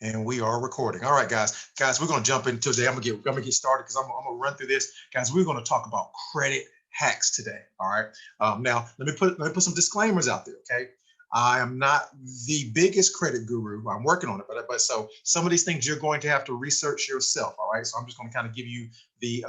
And we are recording. All right, guys. Guys, we're gonna jump into today. I'm gonna get started because I'm gonna run through this. Guys, we're gonna talk about credit hacks today. All right. Now let me put some disclaimers out there. Okay. I am not the biggest credit guru. I'm working on it, but so some of these things you're going to have to research yourself. All right. So I'm just gonna kind of give you the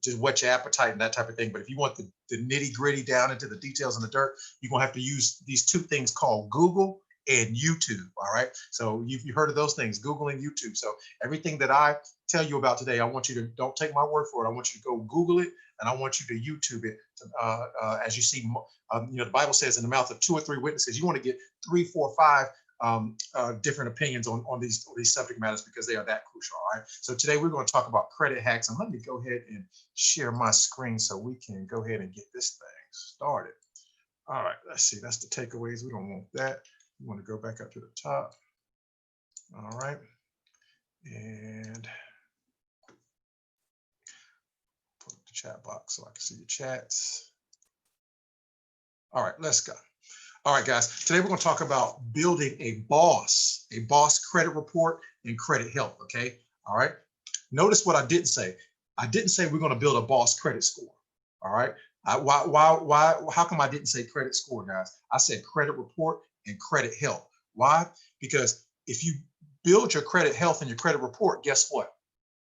just whet your appetite and that type of thing. But if you want the nitty gritty down into the details in the dirt, you're gonna have to use these two things called Google and YouTube. All right. So you've heard of those things, Google and YouTube. So everything that I tell you about today, I want you to don't take my word for it. I want you to go Google it and I want you to YouTube it. As you see, the Bible says in the mouth of 2 or 3 witnesses, you want to get 3, 4, 5 different opinions on these subject matters because they are that crucial. All right. So today we're going to talk about credit hacks, and let me go ahead and share my screen so we can go ahead and get this thing started. All right. Let's see. That's the takeaways. We don't want that. You want to go back up to the top. All right. And put up the chat box so I can see your chats. All right, let's go. All right, guys. Today we're going to talk about building a boss credit report and credit health. Okay. All right. Notice what I didn't say. I didn't say we're going to build a boss credit score. All right. Why? How come I didn't say credit score, guys? I said credit report and credit health. Why? Because if you build your credit health and your credit report, guess what?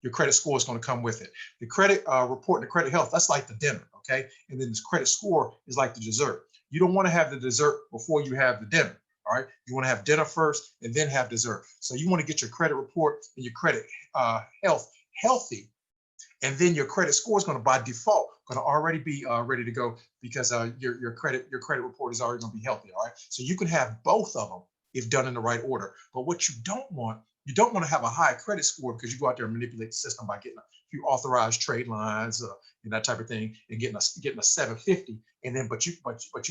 Your credit score is going to come with it. The credit report and the credit health, that's like the dinner, okay? And then this credit score is like the dessert. You don't want to have the dessert before you have the dinner, all right? You want to have dinner first and then have dessert. So you want to get your credit report and your credit health healthy, and then your credit score is going to, by default, going to already be ready to go because your credit report is already going to be healthy. All right. So you can have both of them if done in the right order. But what you don't want to have a high credit score because you go out there and manipulate the system by getting a few authorized trade lines and that type of thing and getting a 750, and then but you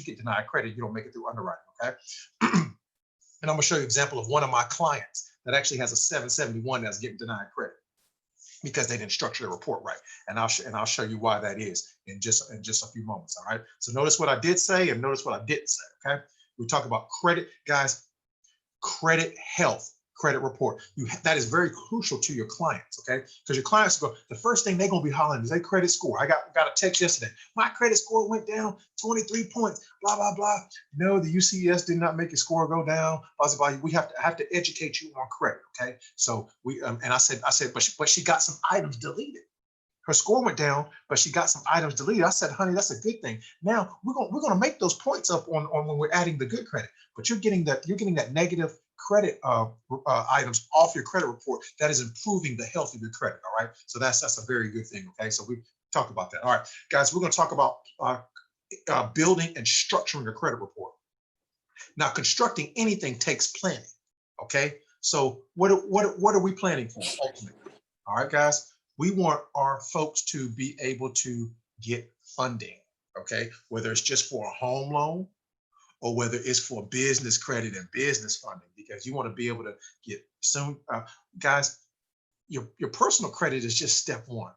get denied credit. You don't make it through underwriting. Okay. And I'm going to show you an example of one of my clients that actually has a 771 that's getting denied credit because they didn't structure the report right. And I'll show you why that is in just a few moments. All right. So notice what I did say and notice what I didn't say. Okay. We talk about credit, guys, credit health, credit report. That is very crucial to your clients. Okay. Because your clients go, the first thing they're going to be hollering is their credit score. I got a text yesterday. My credit score went down 23 points, blah, blah, blah. No, the UCS did not make your score go down. We have to educate you on credit. Okay. So and I said, but she got some items deleted. Her score went down, but she got some items deleted. I said, honey, that's a good thing. Now we're going to make those points up on when we're adding the good credit, but you're getting that negative credit items off your credit report. That is improving the health of your credit. All right. So that's a very good thing. Okay. So we talked about that. All right, guys, we're going to talk about building and structuring a credit report. Now, constructing anything takes planning. Okay. So what are we planning for ultimately? All right, guys, we want our folks to be able to get funding. Okay. Whether it's just for a home loan, or whether it's for business credit and business funding, because you want to be able to get some, guys, your personal credit is just step one.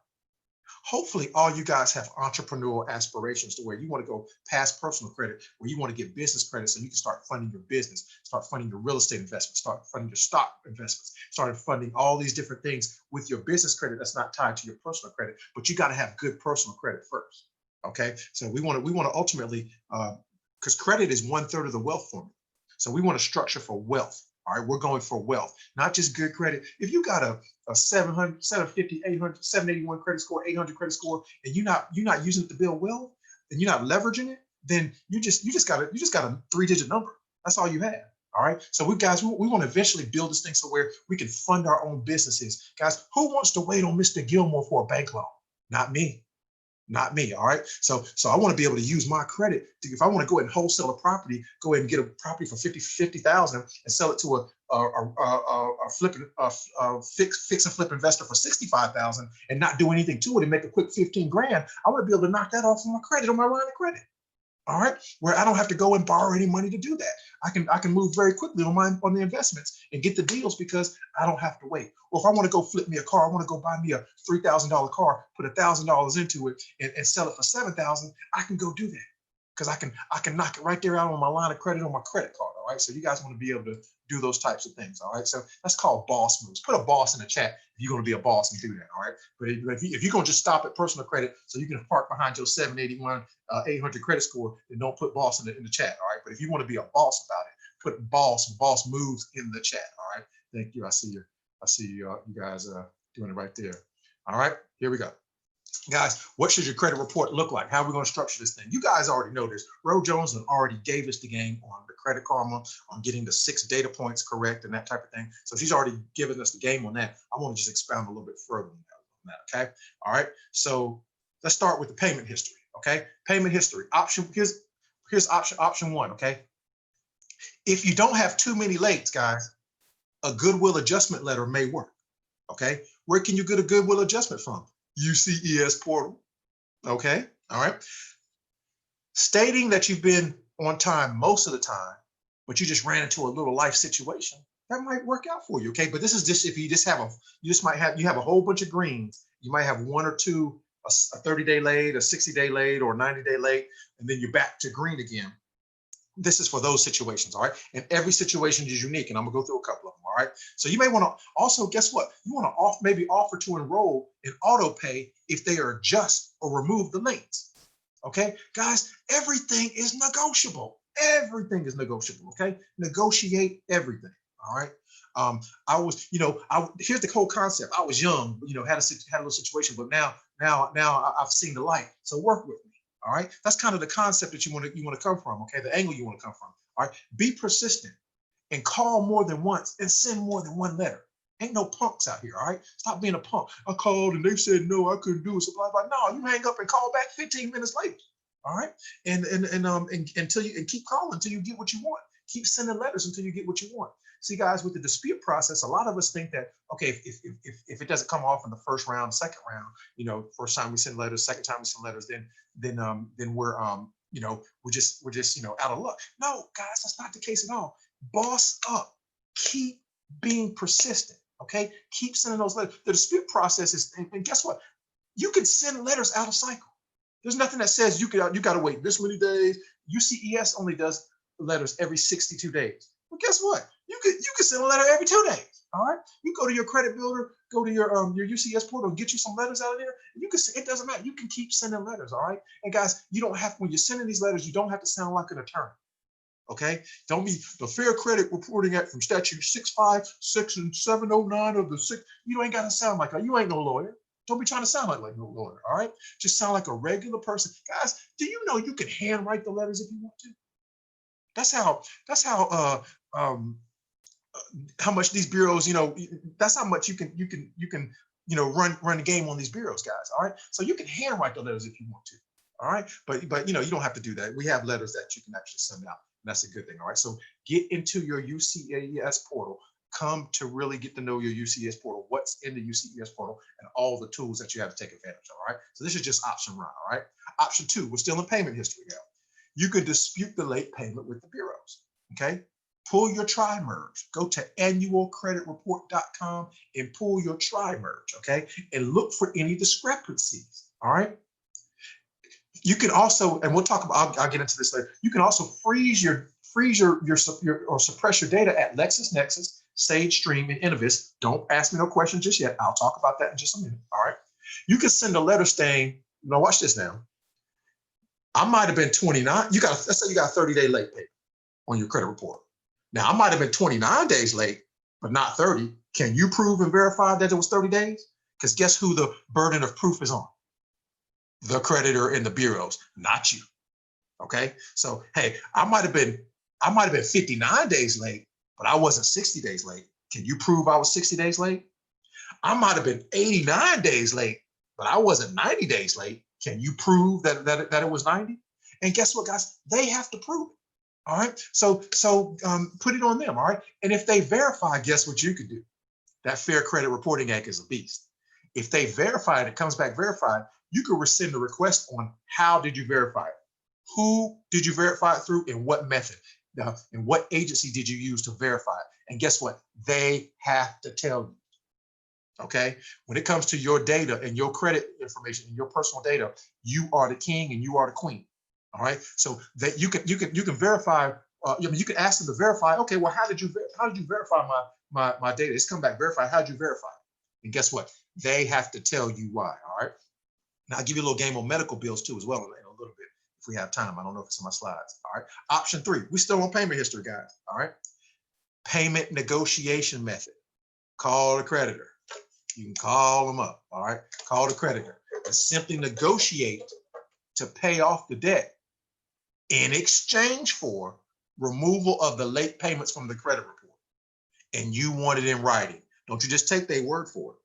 Hopefully all you guys have entrepreneurial aspirations to where you want to go past personal credit, where you want to get business credit so you can start funding your business, start funding your real estate investments, start funding your stock investments, start funding all these different things with your business credit that's not tied to your personal credit, but you got to have good personal credit first. Okay. So we want to ultimately, because credit is 1/3 of the wealth formula. So we want to structure for wealth. All right, we're going for wealth, not just good credit. If you got a 700, 750, 800, 781 credit score, 800 credit score, and you're not using it to build wealth, and you're not leveraging it, then you just got a 3-digit number. That's all you have. All right. So we want to eventually build this thing so where we can fund our own businesses. Guys, who wants to wait on Mr. Gilmore for a bank loan? Not me. Not me. All right. So I want to be able to use my credit to, if I want to go ahead and wholesale a property, go ahead and get a property for 50,000 and sell it to a fix and flip investor for 65,000 and not do anything to it and make a quick 15 grand. I want to be able to knock that off on my credit, on my line of credit. All right, where I don't have to go and borrow any money to do that. I can move very quickly on the investments and get the deals because I don't have to wait. Or if I want to go flip me a car, I want to go buy me a $3,000 car, put $1,000 into it and sell it for 7,000. I can go do that because I can knock it right there out on my line of credit on my credit card. All right, so you guys want to be able to do those types of things. All right. So that's called boss moves. Put a boss in the chat if you're going to be a boss and do that. All right. But if you're going to just stop at personal credit so you can park behind your 781, 800 credit score, then don't put boss in the chat. All right. But if you want to be a boss about it, put boss moves in the chat. All right. Thank you. I see you guys doing it right there. All right. Here we go. Guys, what should your credit report look like? How are we going to structure this thing? You guys already know this. Ro Jones already gave us the game on the Credit Karma, on getting the 6 data points correct and that type of thing. So she's already given us the game on that. I want to just expound a little bit further on that, okay? All right, so let's start with the payment history, okay? Payment history, here's option 1, okay? If you don't have too many lates, guys, a goodwill adjustment letter may work, okay? Where can you get a goodwill adjustment from? UCES portal, okay? All right. Stating that you've been on time most of the time, but you just ran into a little life situation, that might work out for you, okay? But this is just if you just have you have a whole bunch of greens. You might have 1 or 2, a 30-day late, a 60-day late, or 90-day late, and then you're back to green again. This is for those situations, all right? And every situation is unique, and I'm gonna go through a couple of them, all right? So you may wanna also, guess what? You wanna maybe offer to enroll in auto pay if they are adjust or remove the lates, okay? Guys, everything is negotiable. Everything is negotiable, okay? Negotiate everything, all right? Here's the whole concept. I was young, had a little situation, but now I've seen the light, so work with me. All right, that's kind of the concept that you want to come from. Okay, the angle you want to come from. All right, be persistent and call more than once and send more than one letter. Ain't no punks out here. All right, stop being a punk. I called and they said no, I couldn't do it. So blah blah. No, you hang up and call back 15 minutes later. All right, and until you keep calling until you get what you want. Keep sending letters until you get what you want. See, guys, with the dispute process, a lot of us think that, okay, if it doesn't come off in the first round, second round, first time we send letters, second time we send letters, then we're just out of luck. No, guys, that's not the case at all. Boss up. Keep being persistent. Okay, keep sending those letters. The dispute process is, and guess what? You can send letters out of cycle. There's nothing that says you got to wait this many days. UCES only does letters every 62 days. Well, guess what? You could send a letter every 2 days. All right. You go to your credit builder, go to your UCS portal, and get you some letters out of there. It doesn't matter. You can keep sending letters. All right. And guys, you don't have, when you're sending these letters, you don't have to sound like an attorney. Okay. Don't be the Fair Credit Reporting Act from statute 656 and 709 of the 6. You ain't got to sound like you ain't no lawyer. Don't be trying to sound like no lawyer. All right. Just sound like a regular person. Guys, do you know you can handwrite the letters if you want to? That's how much these bureaus, that's how much you can run the game on these bureaus, guys. All right. So you can handwrite the letters if you want to. All right. But you don't have to do that. We have letters that you can actually send out. And that's a good thing. All right. So get into your UCES portal. Come to really get to know your UCES portal, what's in the UCES portal, and all the tools that you have to take advantage of. All right. So this is just option 1. All right. Option 2, we're still in payment history now. You could dispute the late payment with the bureaus. Okay. Pull your tri-merge. Go to annualcreditreport.com and pull your tri-merge, okay? And look for any discrepancies, all right? You can also, and we'll talk about, I'll get into this later. You can also freeze or suppress your data at LexisNexis, SageStream, and Innovis. Don't ask me no questions just yet. I'll talk about that in just a minute, all right? You can send a letter saying, now watch this now. I might have been 29. Let's say you got a 30-day late payment on your credit report. Now, I might have been 29 days late, but not 30. Can you prove and verify that it was 30 days? Because guess who the burden of proof is on? The creditor and the bureaus, not you. Okay. So, hey, I might have been 59 days late, but I wasn't 60 days late. Can you prove I was 60 days late? I might have been 89 days late, but I wasn't 90 days late. Can you prove that it was 90? And guess what, guys? They have to prove it. All right. So put it on them. All right. And if they verify, guess what you can do? That Fair Credit Reporting Act is a beast. If they verify it, it comes back verified, you can rescind the request on how did you verify it? Who did you verify it through and what method? And what agency did you use to verify it? And guess what? They have to tell you. Okay. When it comes to your data and your credit information and your personal data, you are the king and you are the queen. All right. So that you can verify I mean, you can ask them to verify. Okay, well, how did you verify my data? It's come back verified. How did you verify? And guess what? They have to tell you why. All right. Now I'll give you a little game on medical bills too as well in a little bit if we have time. I don't know if it's in my slides. All right. Option 3. We still on payment history, guys. All right. Payment negotiation method. Call the creditor. You can call them up. All right. Call the creditor and simply negotiate to pay off the debt in exchange for removal of the late payments from the credit report. And you want it in writing. Don't you just take their word for it.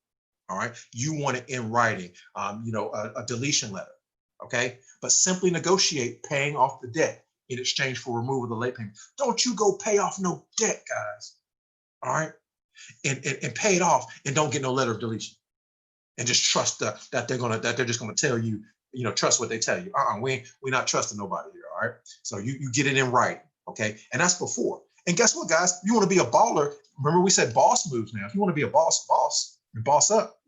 All right. You want it in writing, a deletion letter. Okay. But simply negotiate paying off the debt in exchange for removal of the late payment. Don't you go pay off no debt, guys. All right. And pay it off and don't get no letter of deletion. And just trust that they're just gonna tell you, trust what they tell you. We're not trusting nobody here. All right. So you get it in writing. Okay. And that's before. And guess what, guys? You want to be a baller. Remember, we said boss moves now. If you want to be a boss and boss up,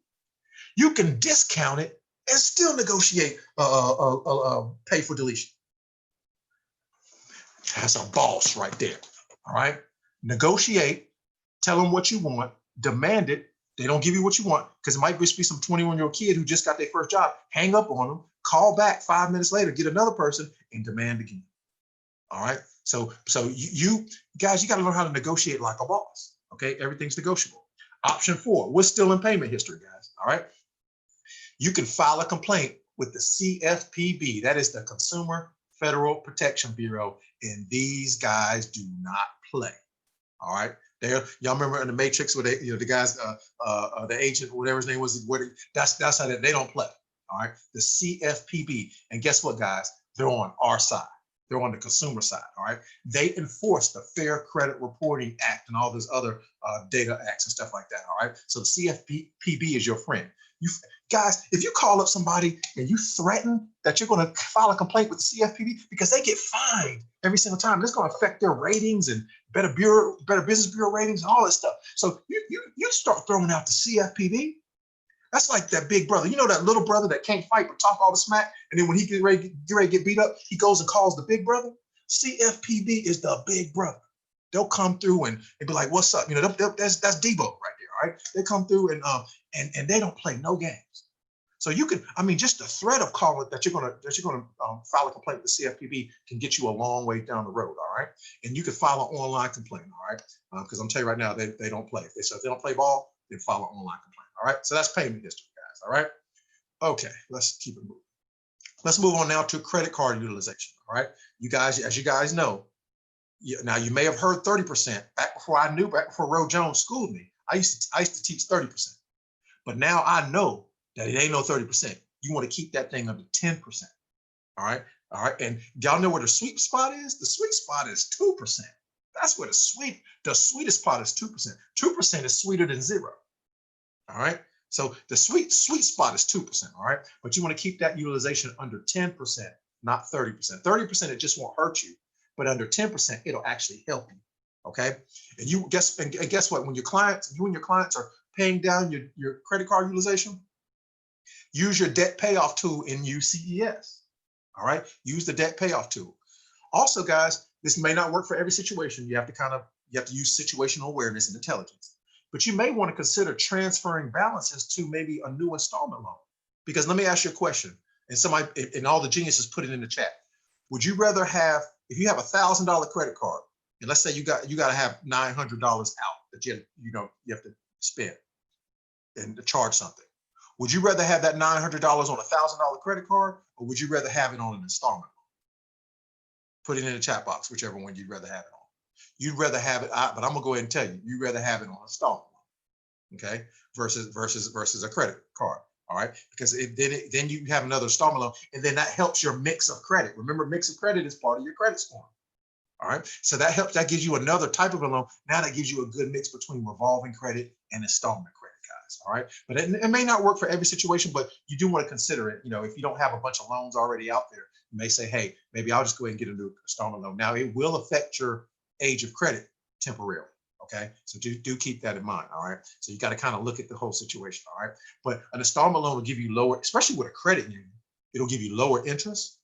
you can discount it and still negotiate pay for deletion. That's a boss right there. All right. Negotiate, tell them what you want, demand it. They don't give you what you want because it might just be some 21-year-old kid who just got their first job. Hang up on them, call back 5 minutes later, get another person and demand again. All right. So you guys, you got to learn how to negotiate like a boss. Okay. Everything's negotiable. Option 4, we're still in payment history, guys. All right. You can file a complaint with the CFPB. That is the Consumer Federal Protection Bureau. And these guys do not play. All right. Y'all remember in the Matrix where the guys, the agent, whatever his name was, that's how they don't play. All right. The CFPB. And guess what, guys? They're on our side. They're on the consumer side. All right. They enforce the Fair Credit Reporting Act and all those other data acts and stuff like that. All right. So the CFPB is your friend. You guys, if you call up somebody and you threaten that you're going to file a complaint with the CFPB because they get fined every single time, it's going to affect their ratings and Better Business Bureau ratings and all that stuff. So you start throwing out the CFPB. That's like that big brother. You know that little brother that can't fight but talk all the smack, and then when he get ready to get beat up, he goes and calls the big brother. CFPB is the big brother. They'll come through and be like, "What's up?" That's Debo right there. All right, they come through and they don't play no games. So you can, just the threat of calling that you're gonna file a complaint with the CFPB can get you a long way down the road. All right, and you can file an online complaint. All right, because I'm telling you right now, they don't play. If they don't play ball, they file an online complaint. All right, so that's payment history, guys. All right, okay, let's keep it moving. Let's move on now to credit card utilization. All right, you guys, as you guys know, now you may have heard 30%. Back before Ro Jones schooled me, I used to teach 30%, but now I know that it ain't no 30%. You want to keep that thing under 10%. All right, and y'all know where the sweet spot is? The sweet spot is 2%. That's where the sweetest part is 2%. 2% is sweeter than 0. All right. So the sweet spot is 2%. All right. But you want to keep that utilization under 10%, not 30%. 30%, it just won't hurt you. But under 10%, it'll actually help you. Okay. And guess what? When you and your clients are paying down your credit card utilization, use your debt payoff tool in UCES. All right. Use the debt payoff tool. Also, guys, this may not work for every situation. You have to use situational awareness and intelligence. But you may want to consider transferring balances to maybe a new installment loan. Because let me ask you a question, and all the geniuses put it in the chat. Would you rather have, if you have $1,000 credit card, and let's say you got to have $900 out that you have to spend and to charge something. Would you rather have that $900 on a $1,000 credit card, or would you rather have it on an installment loan? Put it in the chat box, whichever one you'd rather have it on. You'd rather have it, but I'm gonna go ahead and tell you, you'd rather have it on installment, okay, versus a credit card. All right, because then you have another installment loan, and then that helps your mix of credit. Remember, mix of credit is part of your credit score. All right, so that gives you another type of a loan. Now that gives you a good mix between revolving credit and installment credit, guys. All right, but it may not work for every situation, but you do want to consider it. If you don't have a bunch of loans already out there, you may say, hey, maybe I'll just go ahead and get a new installment loan. Now it will affect your age of credit temporarily. Okay, so do keep that in mind. All right, so you got to kind of look at the whole situation. All right, but an installment loan will give you lower, especially with a credit union, it'll give you lower interest,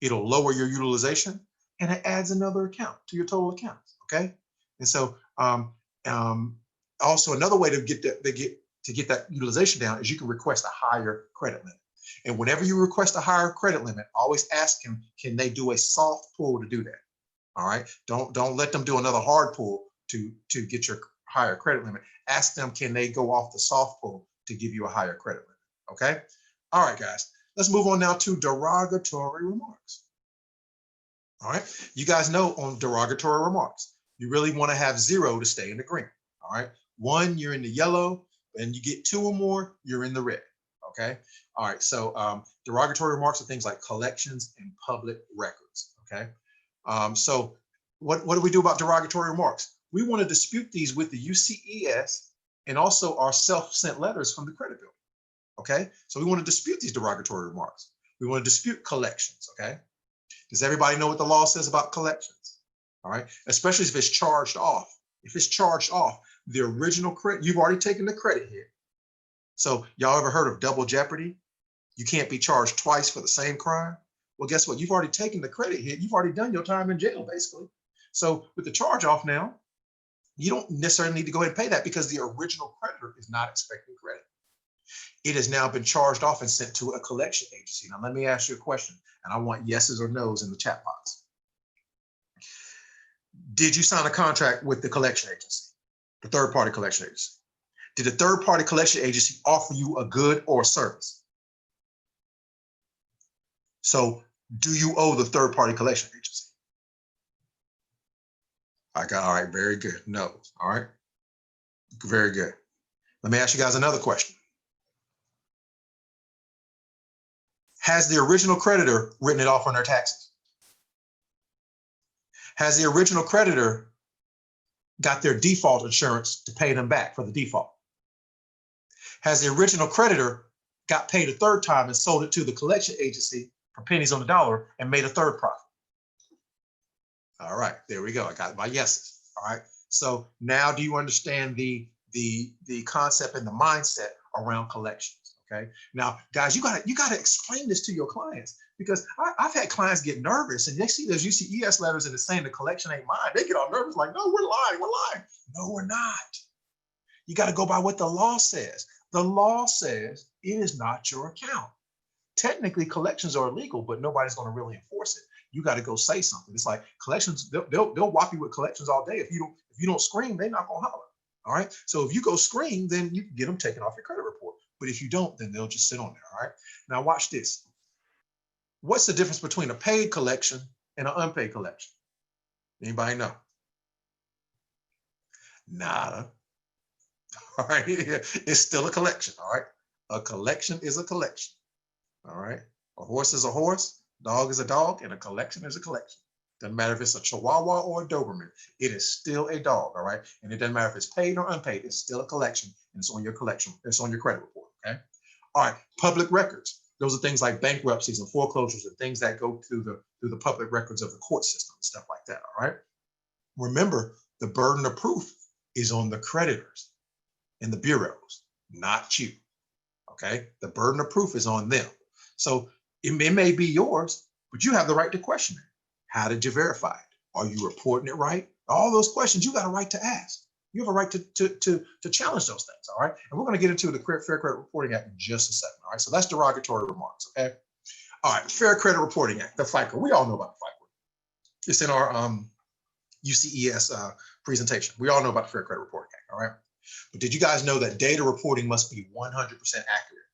it'll lower your utilization, and it adds another account to your total accounts. Okay. And so also another way to get that utilization down is you can request a higher credit limit. And whenever you request a higher credit limit, always ask them, can they do a soft pull to do that? All right. Don't let them do another hard pull to get your higher credit limit. Ask them, can they go off the soft pull to give you a higher credit limit? Okay. All right, guys. Let's move on now to derogatory remarks. All right. You guys know on derogatory remarks, you really want to have 0 to stay in the green. All right. 1, you're in the yellow, and you get 2 or more, you're in the red. Okay. All right. So derogatory remarks are things like collections and public records. Okay. So what do we do about derogatory remarks? We want to dispute these with the UCES and also our self-sent letters from the credit bureau. Okay. So we want to dispute these derogatory remarks. We want to dispute collections. Okay. Does everybody know what the law says about collections? All right. Especially if it's charged off. If it's charged off, the original credit, you've already taken the credit hit. So y'all ever heard of double jeopardy? You can't be charged twice for the same crime. Well, guess what? You've already taken the credit hit. You've already done your time in jail, basically. So with the charge off now, you don't necessarily need to go ahead and pay that because the original creditor is not expecting credit. It has now been charged off and sent to a collection agency. Now, let me ask you a question, and I want yeses or nos in the chat box. Did you sign a contract with the collection agency, the third-party collection agency? Did the third-party collection agency offer you a good or a service? So do you owe the third-party collection agency? All right, very good. No, all right, very good. Let me ask you guys another question. Has the original creditor written it off on their taxes? Has the original creditor got their default insurance to pay them back for the default? Has the original creditor got paid a third time and sold it to the collection agency for pennies on the dollar and made a third profit? All right, there we go. I got my yeses. All right. So now do you understand the concept and the mindset around collections? Okay. Now, guys, you gotta explain this to your clients because I've had clients get nervous and they see those UCES letters and it's saying the collection ain't mine. They get all nervous, like, no, we're lying. No, we're not. You got to go by what the law says. The law says it is not your account. Technically, collections are illegal, but nobody's going to really enforce it. You got to go say something. It's like collections, they'll whop you with collections all day. If you don't scream, they're not going to holler. All right. So if you go scream, then you can get them taken off your credit report. But if you don't, then they'll just sit on there. All right. Now watch this. What's the difference between a paid collection and an unpaid collection? Anybody know? Nada. All right. It's still a collection. All right. A collection is a collection. All right. A horse is a horse, dog is a dog, and a collection is a collection. Doesn't matter if it's a Chihuahua or a Doberman, it is still a dog. All right. And it doesn't matter if it's paid or unpaid, it's still a collection and it's on your collection, it's on your credit report. Okay. All right. Public records. Those are things like bankruptcies and foreclosures and things that go through the public records of the court system and stuff like that. All right. Remember, the burden of proof is on the creditors and the bureaus, not you. Okay. The burden of proof is on them. So it may be yours, but you have the right to question it. How did you verify it? Are you reporting it right? All those questions you got a right to ask. You have a right to challenge those things. All right. And we're going to get into the Fair Credit Reporting Act in just a second. All right. So that's derogatory remarks. Okay. All right. Fair Credit Reporting Act, the FICRA. We all know about the FICRA. It's in our UCES presentation. We all know about the Fair Credit Reporting Act. All right. But did you guys know that data reporting must be 100% accurate?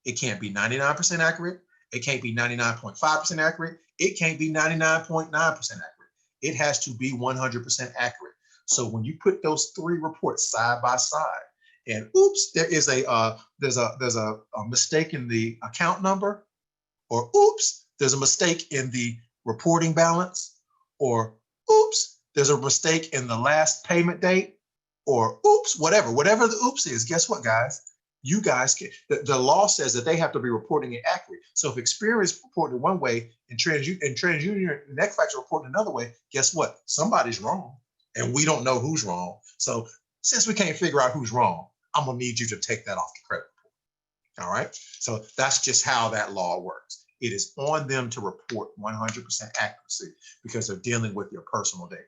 It can't be 99% accurate. It can't be 99.5% accurate. It can't be 99.9% accurate. It has to be 100% accurate. So when you put those three reports side by side, and oops, there's a mistake in the account number, or oops, there's a mistake in the reporting balance, or oops, there's a mistake in the last payment date, or oops, whatever the oops is. Guess what, guys? You guys can, the law says that they have to be reporting it accurate. So if Experian is reporting it one way and TransUnion and Equifax are reporting another way, guess what? Somebody's wrong and we don't know who's wrong. So since we can't figure out who's wrong, I'm gonna need you to take that off the credit report. All right. So that's just how that law works. it is on them to report 100% accuracy because they're dealing with your personal data.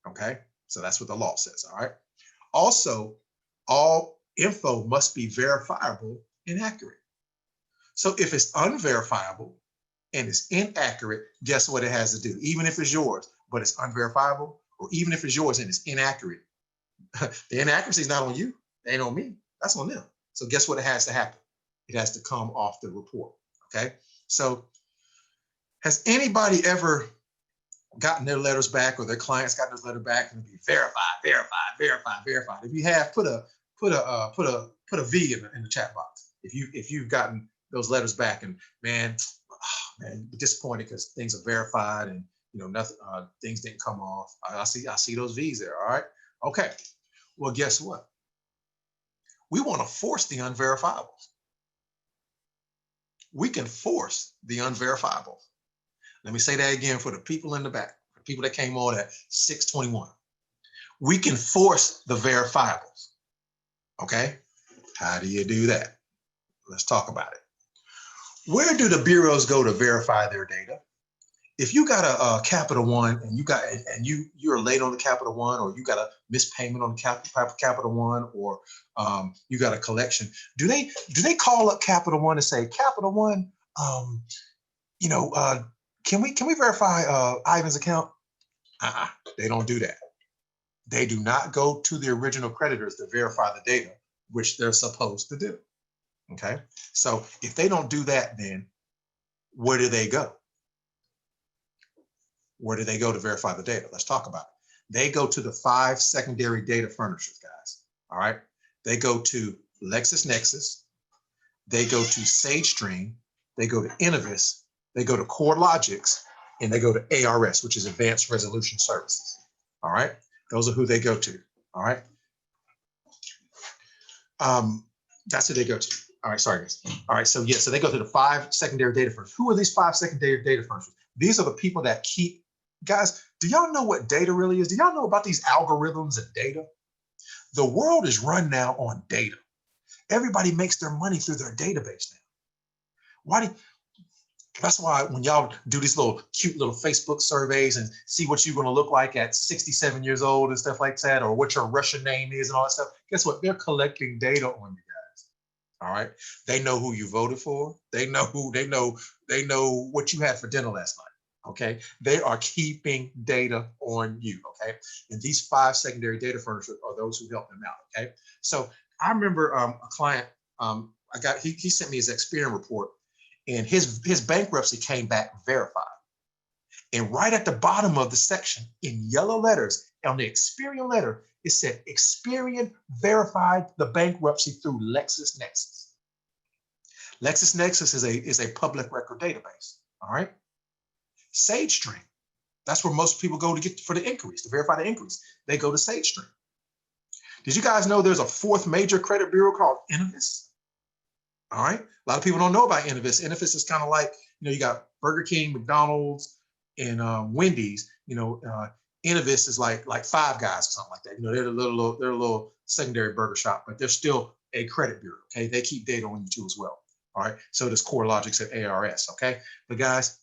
Okay, so that's what the law says. All right. Also, all info must be verifiable and accurate. So if it's unverifiable and it's inaccurate, guess what it has to do? Even if it's yours, but it's unverifiable, or even if it's yours and it's inaccurate, the inaccuracy is not on you. It ain't on me. That's on them. So guess what it has to happen? It has to come off the report. Okay. So has anybody ever gotten their letters back, or their clients gotten their letter back and be verified, verified, verified, verified? If you have, put a V in the chat box. If you've gotten those letters back and man, disappointed because things are verified and nothing, things didn't come off. I see those V's there. All right. Okay. Well, guess what? We want to force the unverifiables. We can force the unverifiables. Let me say that again for the people in the back, for people that came on at 6:21. We can force the verifiables. Okay. How do you do that? Let's talk about it. Where do the bureaus go to verify their data? If you got a Capital One and you're late on the Capital One, or you got a missed payment on the Capital One, or you got a collection, do they call up Capital One and say, Capital One, can we verify Ivan's account? They don't do that. They do not go to the original creditors to verify the data, which they're supposed to do. Okay, so if they don't do that, then where do they go? Where do they go to verify the data? Let's talk about it. They go to the 5 secondary data furnishers, guys. All right. They go to LexisNexis. They go to SageStream. They go to Innovis. They go to CoreLogix, and they go to ARS, which is Advanced Resolution Services. All right. Those are who they go to. All right. That's who they go to. All right. Sorry, guys. All right. So yeah. So they go to the 5 secondary data furnishers. Who are these 5 secondary data furnishers? These are the people that keep. Guys, do y'all know what data really is? Do y'all know about these algorithms and data? The world is run now on data. Everybody makes their money through their database now. That's why when y'all do these cute little Facebook surveys and see what you're going to look like at 67 years old and stuff like that, or what your Russian name is and all that stuff, guess what? They're collecting data on you guys. All right. They know who you voted for. They know what you had for dinner last night. Okay, they are keeping data on you. Okay, and these 5 secondary data furnishers are those who help them out. Okay, so I remember a client. He sent me his Experian report, and his bankruptcy came back verified. And right at the bottom of the section, in yellow letters on the Experian letter, it said Experian verified the bankruptcy through LexisNexis. LexisNexis is a public record database. All right. SageStream, that's where most people go to get for the inquiries, to verify the inquiries. They go to SageStream. Did you guys know there's a 4th major credit bureau called Innovis? All right. A lot of people don't know about Innovis. Innovis is kind of like, you got Burger King, McDonald's, and Wendy's. Innovis is like Five Guys or something like that. They're a little secondary burger shop, but they're still a credit bureau. Okay. They keep data on you too as well. All right. So does CoreLogix at ARS. Okay. But guys,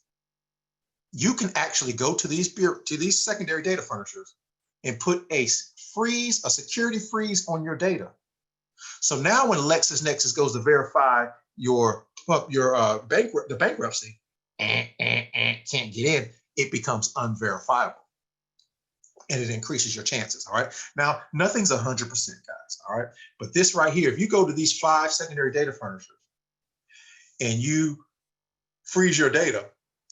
you can actually go to these secondary data furnishers and put a security freeze on your data. So now when LexisNexis goes to verify the bankruptcy, can't get in, it becomes unverifiable. And it increases your chances. All right. Now, nothing's 100%, guys. All right. But this right here, if you go to these 5 secondary data furnishers and you freeze your data,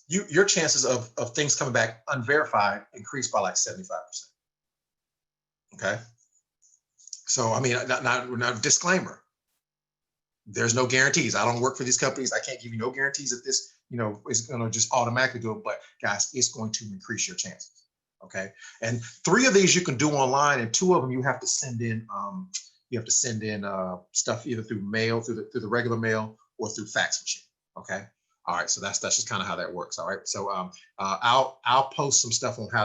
your chances of things coming back unverified increase by like 75%. Okay. So, I mean, not disclaimer. There's no guarantees. I don't work for these companies. I can't give you no guarantees that this, is going to just automatically do it. But guys, it's going to increase your chances. Okay. And 3 of these you can do online, and 2 of them you have to send in. Stuff either through mail, through the regular mail, or through fax machine. Okay. All right, so that's just kind of how that works. All right, so I'll post some stuff on how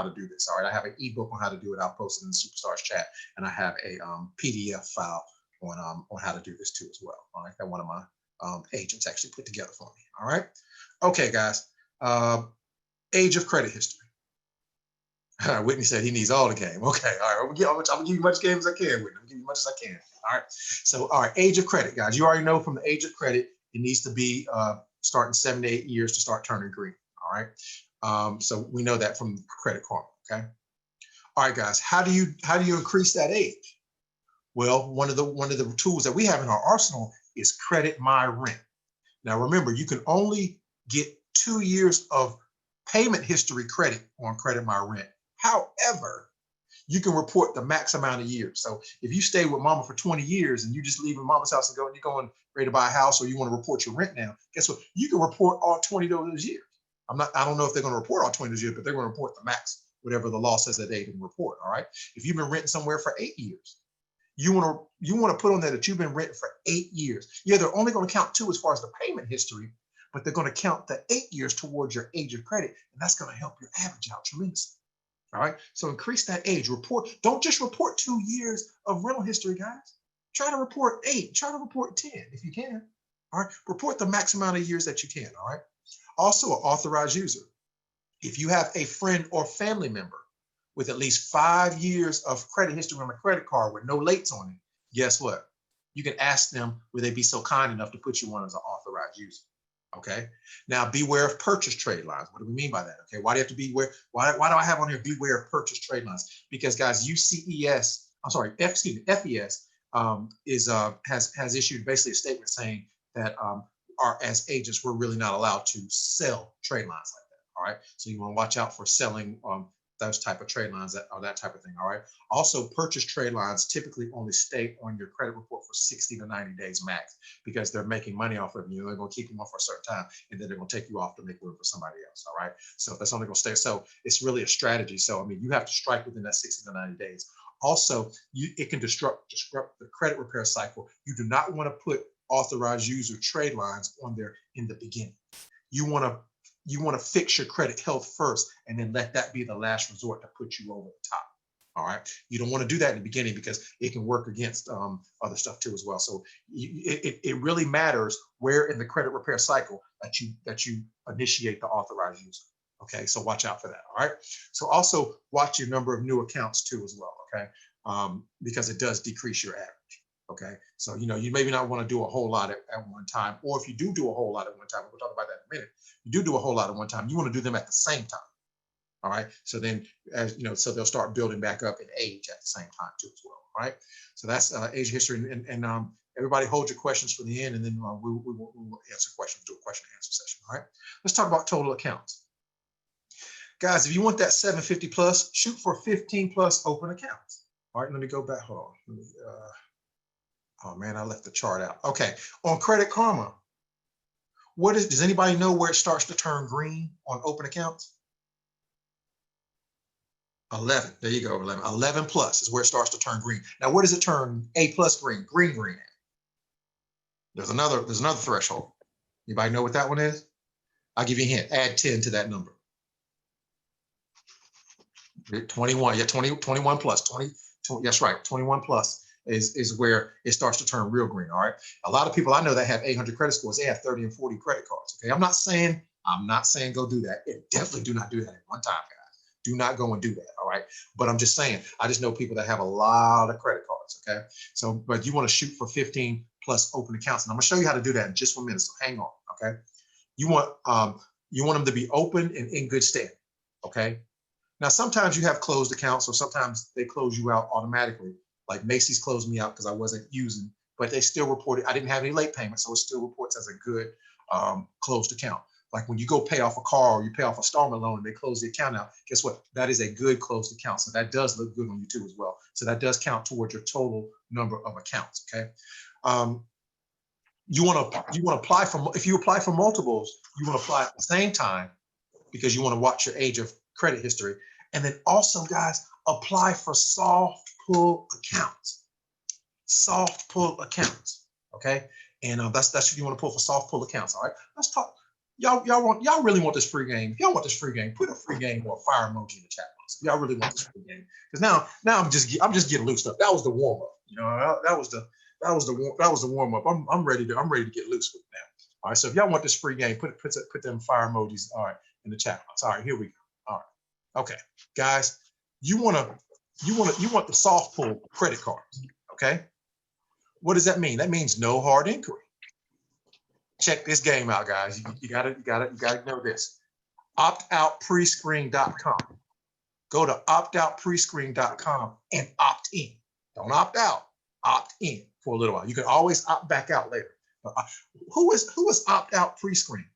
to do this. All right, I have an ebook on how to do it. I'll post it in the Superstars chat, and I have a PDF file on how to do this too as well. All right, got one of my agents actually put together for me. All right. Okay, guys. Age of credit history. Whitney said he needs all the game. Okay, all right. I'm gonna give you as much game as I can, Whitney. I'm gonna give you as much as I can. All right. So, all right, age of credit, guys. You already know from the age of credit, it needs to be starting 7 to 8 years to start turning green. All right. So we know that from Credit Karma. Okay. All right, guys. How do you increase that age? Well, one of the tools that we have in our arsenal is Credit My Rent. Now, remember, you can only get 2 years of payment history credit on Credit My Rent. However, you can report the max amount of years. So if you stay with mama for 20 years and you just leaving mama's house and you're going ready to buy a house, or you want to report your rent now, guess what? You can report all 20 of those years. I don't know if they're going to report all 20 of those years, but they're going to report the max, whatever the law says that they can report. All right. If you've been renting somewhere for 8 years, you want to put on there that you've been renting for 8 years. Yeah, they're only going to count 2 as far as the payment history, but they're going to count the 8 years towards your age of credit, and that's going to help your average out tremendously. All right. So increase that age. Don't just report 2 years of rental history, guys. Try to report 8. Try to report 10 if you can. All right. Report the max amount of years that you can. All right. Also, an authorized user. If you have a friend or family member with at least 5 years of credit history on a credit card with no lates on it, guess what? You can ask them, would they be so kind enough to put you on as an authorized user? Okay. Now, beware of purchase trade lines. What do we mean by that? Okay. Why do you have to beware? Why do I have on here beware of purchase trade lines? Because, guys, FES has issued basically a statement saying that as agents, we're really not allowed to sell trade lines like that. All right. So you want to watch out for selling those type of trade lines or that type of thing. All right. Also, purchase trade lines typically only stay on your credit report for 60 to 90 days max, because they're making money off of you. They're going to keep them on for a certain time, and then they're going to take you off to make room for somebody else. All right. So that's only going to stay. So it's really a strategy. So, I mean, you have to strike within that 60 to 90 days. Also, it can disrupt the credit repair cycle. You do not want to put authorized user trade lines on there in the beginning. You want to fix your credit health first, and then let that be the last resort to put you over the top. All right. You don't want to do that in the beginning, because it can work against other stuff too as well. So it really matters where in the credit repair cycle that you initiate the authorized user. Okay. So watch out for that. All right. So also watch your number of new accounts too as well. Okay. Because it does decrease your average. Okay. So, you maybe not want to do a whole lot at one time, or if you do a whole lot at one time, we'll talk about that in a minute. You do a whole lot at one time, you want to do them at the same time. All right. So then, as you know, so they'll start building back up in age at the same time too as well. All right. So that's age history, and everybody hold your questions for the end, and then we'll answer questions, do a question and answer session. All right. Let's talk about total accounts. Guys, if you want that 750 plus, shoot for 15 plus open accounts. All right. Let me go back. Hold on. Oh man, I left the chart out. Okay. On Credit Karma, does anybody know where it starts to turn green on open accounts? 11. There you go. 11. 11 plus is where it starts to turn green. Now, where does it turn A plus green? Green at? There's another threshold. Anybody know what that one is? I'll give you a hint. Add 10 to that number. 21. Yeah, 21 plus. 20. That's right. 21 plus is where it starts to turn real green. All right. A lot of people I know that have 800 credit scores, they have 30 and 40 credit cards. Okay. I'm not saying go do that. Definitely do not do that at one time, guys. Do not go and do that. All right. But I'm just saying, I just know people that have a lot of credit cards. Okay. So, but you want to shoot for 15 plus open accounts. And I'm going to show you how to do that in just 1 minute. So hang on. Okay. You want them to be open and in good standing. Okay. Now, sometimes you have closed accounts, or sometimes they close you out automatically. Like Macy's closed me out because I wasn't using, but they still reported, I didn't have any late payments. So it still reports as a good closed account. Like when you go pay off a car or you pay off a installment loan and they close the account out, guess what? That is a good closed account. So that does look good on you too as well. So that does count towards your total number of accounts. Okay. You want to apply for, if you apply for multiples, you want to apply at the same time, because you want to watch your age of credit history. And then also, guys, apply for soft pull accounts. Soft pull accounts. Okay. And that's what you want to pull for soft pull accounts. All right. Let's talk. Y'all really want this free game? If y'all want this free game, put a free game or a fire emoji in the chat box. If y'all really want this free game, because now I'm just getting loosed up. That was the warm up. That was that was the warm up. I'm ready to get loose with it now. All right. So if y'all want this free game, put them fire emojis. All right, in the chat box. All right, here we go. All right. Okay, guys, you want the soft pull credit cards. Okay. What does that mean? That means no hard inquiry. Check this game out, guys. You gotta know this. Optoutprescreen.com. Go to optoutprescreen.com and opt in. Don't opt out. Opt in for a little while. You can always opt back out later. Who is Opt Out Prescreen?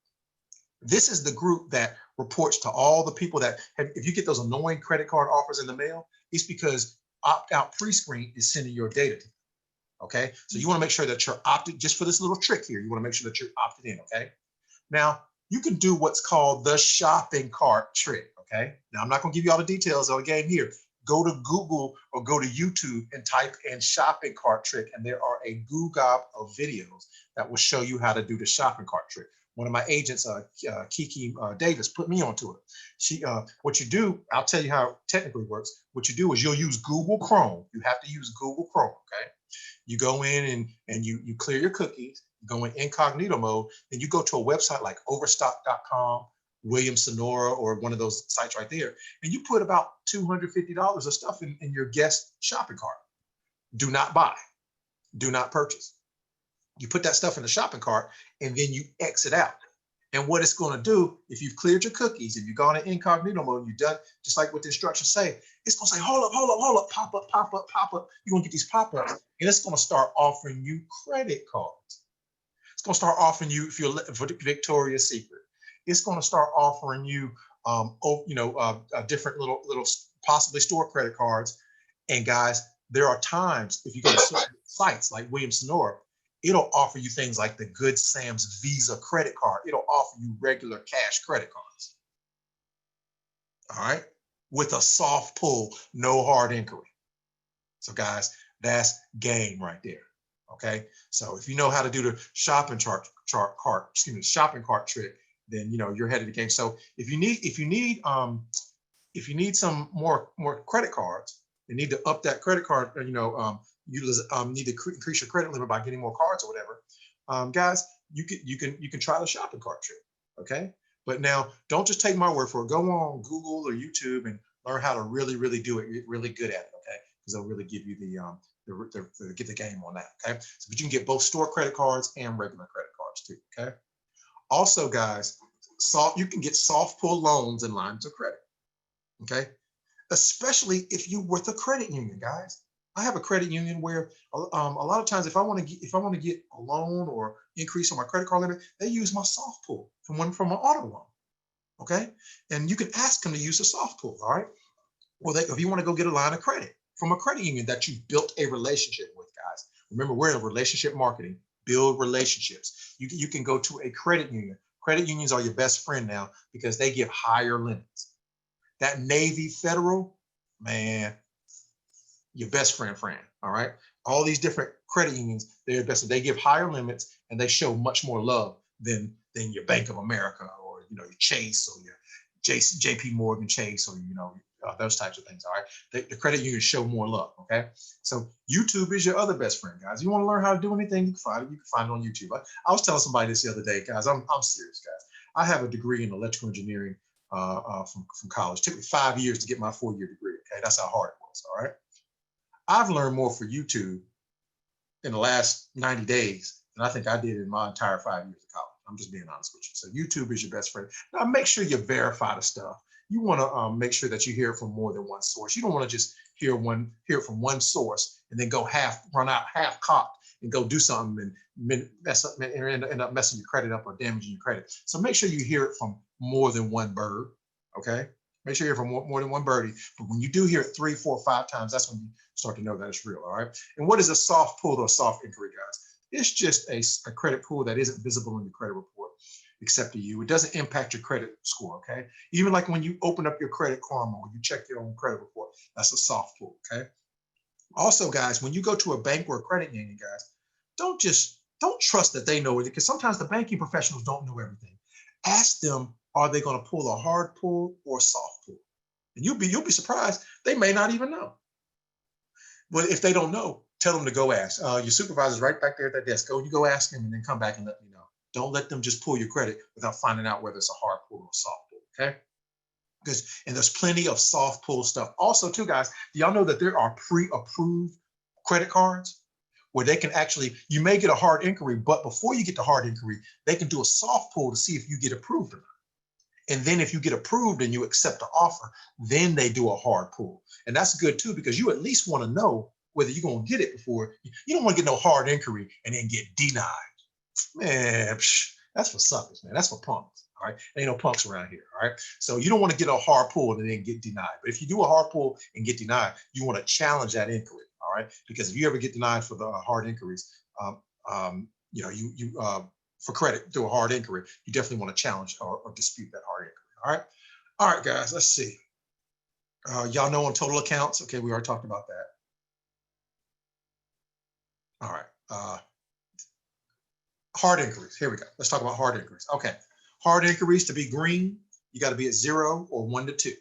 This is the group that reports to all the people that if you get those annoying credit card offers in the mail, it's because Opt Out Prescreen is sending your data to them. Okay, so you want to make sure that you're opted, just for this little trick here, you want to make sure that you're opted in. Okay, now you can do what's called the shopping cart trick. Okay, now I'm not going to give you all the details of the game here. Go to Google or go to YouTube and type in shopping cart trick, and there are a googop of videos that will show you how to do the shopping cart trick. One of my agents, Kiki Davis, put me onto it. What you do, I'll tell you how it technically works. What you do is you'll use Google Chrome. You have to use Google Chrome. Okay. You go in and you clear your cookies, you go in incognito mode, and you go to a website like overstock.com, Williams Sonora, or one of those sites right there, and you put about $250 of stuff in your guest shopping cart. Do not buy, do not purchase. You put that stuff in the shopping cart, and then you exit out. And what it's going to do, if you've cleared your cookies, if you've gone in incognito mode, and you've done just like what the instructions say, it's going to say, hold up, pop up. You're going to get these pop-ups, and it's going to start offering you credit cards. It's going to start offering you, if you're Victoria's Secret, it's going to start offering you, different little possibly store credit cards. And guys, there are times if you go to certain sites like Williams Sonora, it'll offer you things like the Good Sam's Visa credit card. It'll offer you regular cash credit cards. All right, with a soft pull, no hard inquiry. So guys, that's game right there. Okay, so if you know how to do the shopping cart trick, then you're ahead of the game. So if you need some more credit cards, you need to up that credit card. You need to increase your credit limit by getting more cards or whatever. Guys, you can try the shopping cart trick. Okay, but now don't just take my word for it. Go on Google or YouTube and learn how to really do it. Get really good at it. Okay, because they'll really give you get the game on that. Okay, so but you can get both store credit cards and regular credit cards too. Okay. Also, guys, you can get soft pull loans and lines of credit. Okay, especially if you're with a credit union, guys. I have a credit union where a lot of times if I want to get a loan or increase on my credit card limit, they use my soft pull from my auto loan. Okay, and you can ask them to use a soft pull. All right, or if you want to go get a line of credit from a credit union that you've built a relationship with, guys. Remember, we're in relationship marketing. Build relationships. You can go to a credit union. Credit unions are your best friend now because they give higher limits. That Navy Federal, man, your best friend. All right. All these different credit unions, they're best. They give higher limits and they show much more love than your Bank of America or your Chase or your JP Morgan Chase or those types of things. All right. The credit unions show more love. Okay. So YouTube is your other best friend, guys. You want to learn how to do anything, you can find it. You can find it on YouTube. I was telling somebody this the other day, guys. I'm serious, guys. I have a degree in electrical engineering from college. It took me 5 years to get my 4-year degree. Okay, that's how hard it was. All right. I've learned more for YouTube in the last 90 days than I think I did in my entire 5 years of college. I'm just being honest with you. So YouTube is your best friend. Now make sure you verify the stuff. You want to make sure that you hear it from more than one source. You don't want to just hear it from one source and then run out half cocked and go do something and mess up and end up messing your credit up or damaging your credit. So make sure you hear it from more than one bird. Okay. Make sure you hear from more than one birdie. But when you do hear it 3, 4, 5 times, that's when you start to know that it's real. All right. And what is a soft pull or a soft inquiry, guys? It's just a credit pull that isn't visible in your credit report, except to you. It doesn't impact your credit score. Okay. Even like when you open up your Credit Karma or you check your own credit report, that's a soft pull. Okay. Also, guys, when you go to a bank or a credit union, guys, don't trust that they know it, because sometimes the banking professionals don't know everything. Ask them, are they going to pull a hard pull or a soft pull? And you'll be surprised. They may not even know. But if they don't know, tell them to go ask. Your supervisor's right back there at that desk. Go, you go ask him and then come back and let me know. Don't let them just pull your credit without finding out whether it's a hard pull or a soft pull, okay? Because, and there's plenty of soft pull stuff. Also, too, guys, do y'all know that there are pre-approved credit cards where they can actually, you may get a hard inquiry, but before you get the hard inquiry, they can do a soft pull to see if you get approved or not. And then if you get approved and you accept the offer, then they do a hard pull. And that's good too, because you at least want to know whether you're going to get it before. You don't want to get no hard inquiry and then get denied. Man, that's for suckers, man. That's for punks. All right. Ain't no punks around here. All right. So you don't want to get a hard pull and then get denied. But if you do a hard pull and get denied, you want to challenge that inquiry. All right. Because if you ever get denied for the hard inquiries, you know, for credit through a hard inquiry, you definitely want to challenge or dispute that hard inquiry. All right. All right, guys, let's see. Y'all know on total accounts. Okay, we already talked about that. All right. Hard inquiries. Here we go. Let's talk about hard inquiries. Okay. Hard inquiries, to be green, you got to be at 0 or 1 to 2.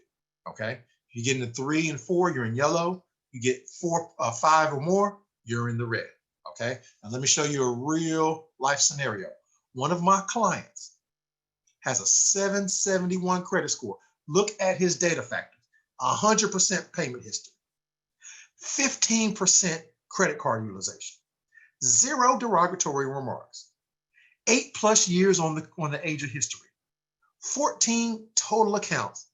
Okay. If you get into 3 and 4, you're in yellow. You get 4, 5 or more, you're in the red. Okay. Now let me show you a real life scenario. One of my clients has a 771 credit score. Look at his data factors. 100% payment history, 15% credit card utilization, 0 derogatory remarks, 8+ years on the age of history, 14 total accounts,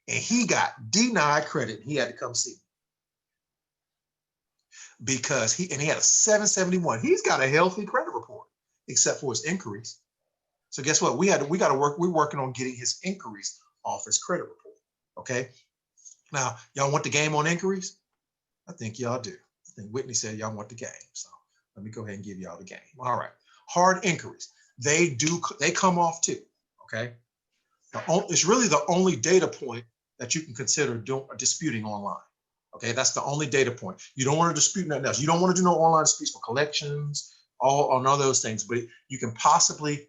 and he got denied credit. He had to come see me because he had a 771. He's got a healthy credit report, except for his inquiries. So guess what? We got to work. We're working on getting his inquiries off his credit report. Okay. Now, y'all want the game on inquiries? I think y'all do. I think Whitney said y'all want the game. So let me go ahead and give y'all the game. All right. Hard inquiries. They come off too. Okay. It's really the only data point that you can consider disputing online. Okay. That's the only data point. You don't want to dispute nothing else. You don't want to do no online disputes for collections, all none of those things, but you can possibly,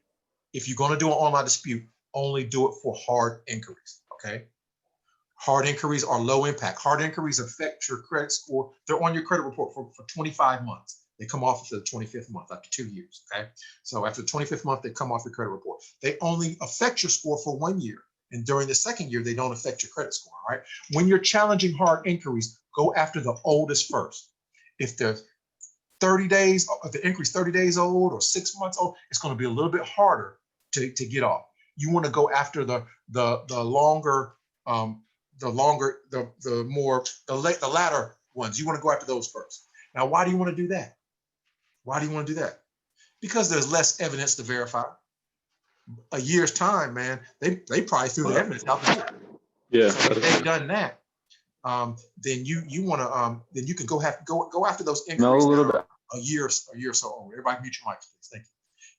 if you're going to do an online dispute, only do it for hard inquiries. Okay. Hard inquiries are low impact. Hard inquiries affect your credit score. They're on your credit report for 25 months. They come off after the 25th month, after 2 years. Okay. So after the 25th month, they come off your credit report. They only affect your score for 1 year. And during the second year, they don't affect your credit score. All right. When you're challenging hard inquiries, go after the oldest first. If the 30 days, if the inquiry's 30 days old or 6 months old, it's going to be a little bit harder to get off. You want to go after the latter ones. You want to go after those first. Now, why do you want to do that? Why do you want to do that? Because there's less evidence to verify. A year's time, man, they probably threw the evidence out the door. Yeah. So if they've done that, then you want to then you can go after those inquiries that are a year or so old. Everybody mute your mics, please. Thank you.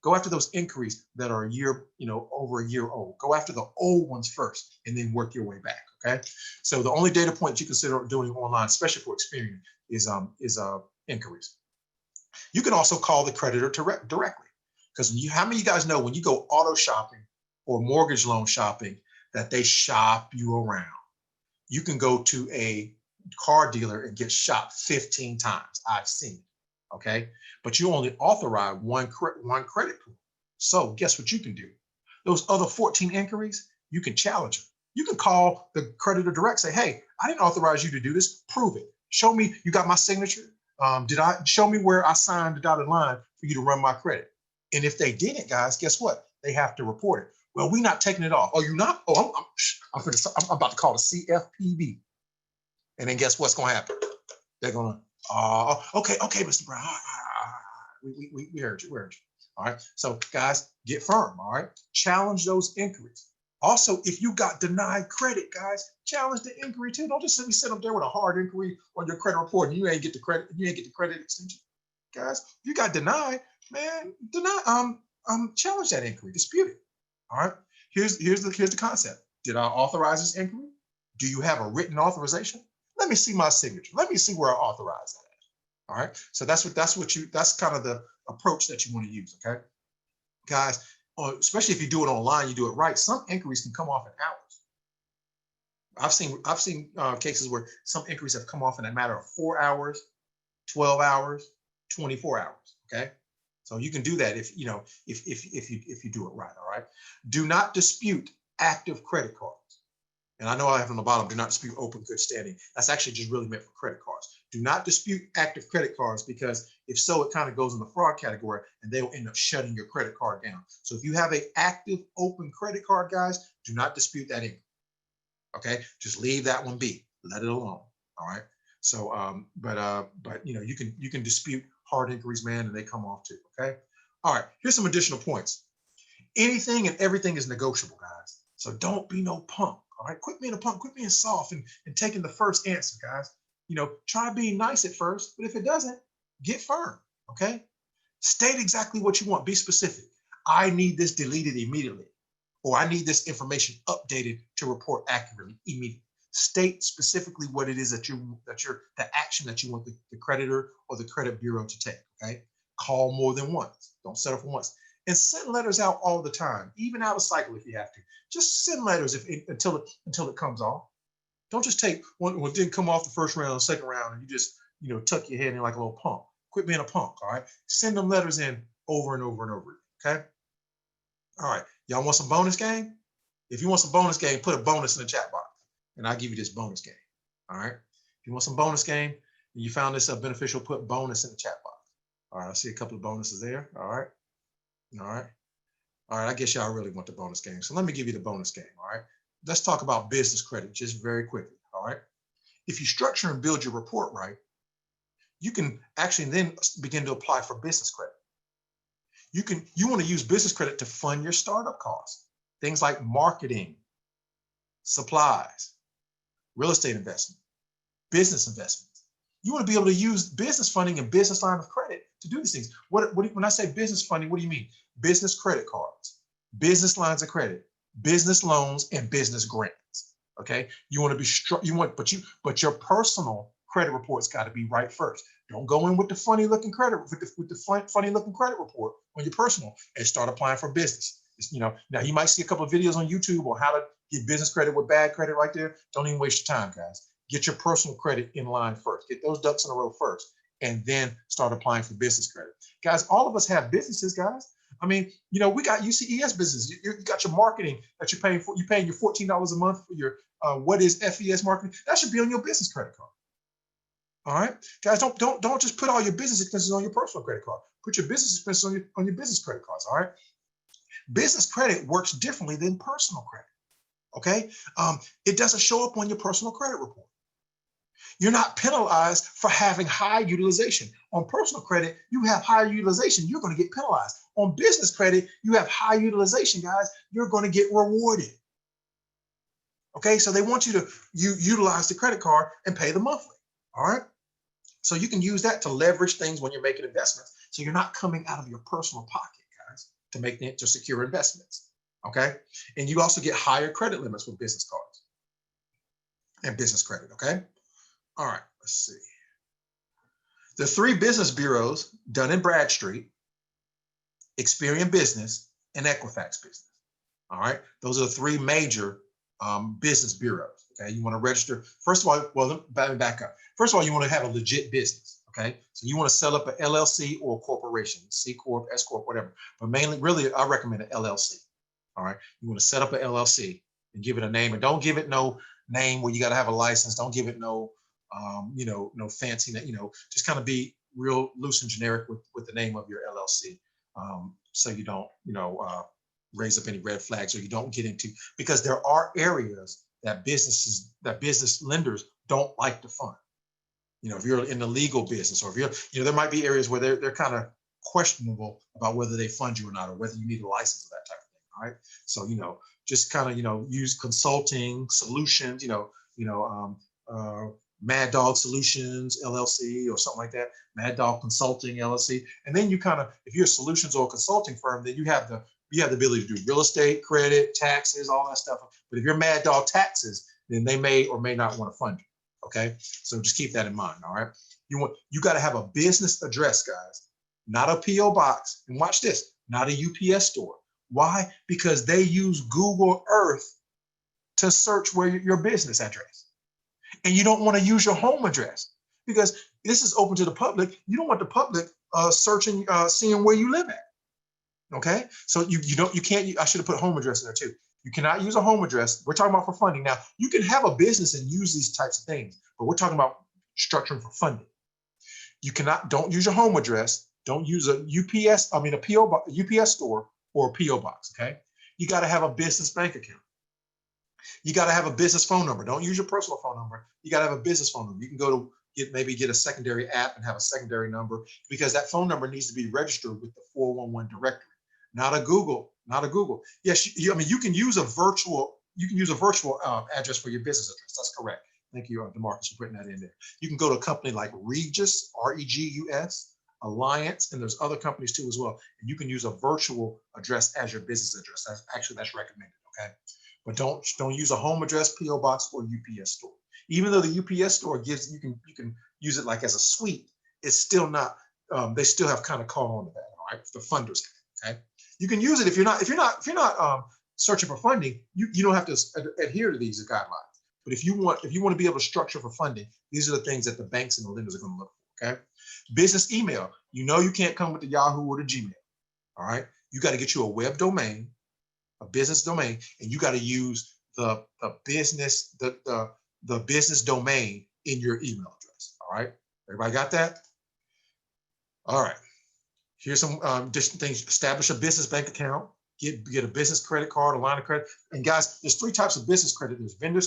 Go after those inquiries that are a year, over a year old. Go after the old ones first and then work your way back. Okay. So the only data point you consider doing online, especially for Experian, is inquiries. You can also call the creditor directly, because how many of you guys know when you go auto shopping or mortgage loan shopping that they shop you around? You can go to a car dealer and get shopped 15 times. I've seen it. Okay. But you only authorize one credit pool. So guess what you can do? Those other 14 inquiries, you can challenge them. You can call the creditor direct, say, hey, I didn't authorize you to do this. Prove it. Show me you got my signature. Show me where I signed the dotted line for you to run my credit? And if they didn't, guys, guess what? They have to report it. Well, we're not taking it off. Oh, you're not? Oh, I'm about to call the CFPB. And then guess what's going to happen? They're going to, okay, Mr. Brown. We heard you. All right. So guys, get firm. All right. Challenge those inquiries. Also, if you got denied credit, guys, challenge the inquiry too. Don't just simply sit up there with a hard inquiry on your credit report and you ain't get the credit extension. Guys, if you got denied, man, challenge that inquiry, dispute it. All right. Here's the concept. Did I authorize this inquiry? Do you have a written authorization? Let me see my signature. Let me see where I authorized that. All right. So that's kind of the approach that you want to use. Okay, guys, especially if you do it online, you do it right. Some inquiries can come off in hours. I've seen cases where some inquiries have come off in a matter of 4 hours, 12 hours, 24 hours. Okay. So you can do that if you know if you do it right. All right. Do not dispute active credit cards. And I know I have on the bottom, do not dispute open good standing. That's actually just really meant for credit cards. Do not dispute active credit cards, because if so, it kind of goes in the fraud category and they will end up shutting your credit card down. So if you have an active open credit card, guys, do not dispute that income. Okay, just leave that one be. Let it alone. All right. So but you know, you can dispute hard inquiries, man, and they come off too. Okay. All right. Here's some additional points. Anything and everything is negotiable, guys. So don't be no punk. All right. Quit being a punk. Quit being soft and taking the first answer, guys. You know, try being nice at first, but if it doesn't, get firm. Okay. State exactly what you want. Be specific. I need this deleted immediately, or I need this information updated to report accurately immediately. State specifically what it is that the action that you want the creditor or the credit bureau to take. Okay. Call more than once. Don't settle for once. And send letters out all the time, even out of cycle if you have to. Just send letters until it comes off. Don't just take one when it didn't come off the first round, second round, and you just tuck your head in like a little punk. Quit being a punk. All right. Send them letters in over and over and over. Okay. All right. Y'all want some bonus game? If you want some bonus game, put a bonus in the chat box, and I'll give you this bonus game. All right. If you want some bonus game and you found this beneficial, put bonus in the chat box. All right. I see a couple of bonuses there. All right. All right. All right. I guess y'all really want the bonus game. So let me give you the bonus game. All right. Let's talk about business credit just very quickly. All right. If you structure and build your report right, you can actually then begin to apply for business credit. You want to use business credit to fund your startup costs, things like marketing, supplies, real estate investment, business investments. You want to be able to use business funding and business line of credit to do these things. When I say business funding, what do you mean? Business credit cards, business lines of credit, business loans, and business grants. Okay, you want to be but your personal credit report's got to be right first. Don't go in with the funny looking credit funny looking credit report on your personal and start applying for business. Now you might see a couple of videos on YouTube on how to get business credit with bad credit right there. Don't even waste your time, guys. Get your personal credit in line first. Get those ducks in a row first, and then start applying for business credit. Guys, all of us have businesses, guys. I mean, we got UCES business. You got your marketing that you're paying for. You're paying your $14 a month for your what is FES marketing. That should be on your business credit card. All right, guys, don't just put all your business expenses on your personal credit card. Put your business expenses on your business credit cards. All right, business credit works differently than personal credit. Okay, it doesn't show up on your personal credit report. You're not penalized for having high utilization. On personal credit, you have high utilization, you're going to get penalized. On business credit, you have high utilization, guys, you're going to get rewarded. Okay, so they want you to utilize the credit card and pay the monthly. All right, so you can use that to leverage things when you're making investments. So you're not coming out of your personal pocket, guys, to secure investments. Okay, and you also get higher credit limits with business cards and business credit. Okay. All right, let's see. The 3 business bureaus, Dun & Bradstreet, Experian Business, and Equifax Business. All right, those are the 3 major business bureaus. Okay, you want to register. First of all, let me back up. First of all, you want to have a legit business. Okay, so you want to set up an LLC or a corporation, C Corp, S Corp, whatever. But mainly, really, I recommend an LLC. All right, you want to set up an LLC and give it a name, and don't give it no name where you got to have a license. Don't give it no no fancy, just kind of be real loose and generic with the name of your LLC, so you don't, raise up any red flags, or you don't get into, because there are areas that business lenders don't like to fund. If you're in the legal business, or if you're, there might be areas where they're kind of questionable about whether they fund you or not, or whether you need a license or that type of thing. All right, so just kind of use consulting solutions, Mad Dog Solutions LLC or something like that, Mad Dog Consulting LLC. And then you kind of, if you're a solutions or a consulting firm, then you have the ability to do real estate, credit, taxes, all that stuff. But if you're Mad Dog Taxes, then they may or may not want to fund you. Okay, so just keep that in mind. All right, you got to have a business address, guys, not a PO box. And watch this, not a UPS store. Why? Because they use Google Earth to search where your business address. And you don't want to use your home address, because This is open to the public. You don't want the public searching, seeing where you live at. Okay, so you can't. I should have put home address in there too. You cannot use a home address. We're talking about for funding. Now, you can have a business and use these types of things, but we're talking about structuring for funding. You cannot, don't use your home address. Don't use a a PO, UPS store or a PO box, okay? You got to have a business bank account. You got to have a business phone number. Don't use your personal phone number. You got to have a business phone number. You can go to maybe get a secondary app and have a secondary number, because that phone number needs to be registered with the 411 directory. Not a Google. Yes, you can use a virtual address for your business address. That's correct. Thank you, DeMarcus, for putting that in there. You can go to a company like Regus, Regus, Alliance, and there's other companies too as well. And you can use a virtual address as your business address. That's recommended. Okay, but don't use a home address, PO box, or UPS store. Even though the UPS store gives you can use it like as a suite, it's still not. They still have kind of caught on to that. All right, the funders. Okay. You can use it if you're not searching for funding. You don't have to adhere to these guidelines. But if you want to be able to structure for funding, these are the things that the banks and the lenders are going to look for. Okay, business email. You can't come with the Yahoo or the Gmail. All right, you got to get you a web domain, a business domain, and you got to use the business domain in your email address. All right, everybody got that? All right. Here's some different things. Establish a business bank account. Get a business credit card, a line of credit. And guys, there's 3 types of business credit. There's vendor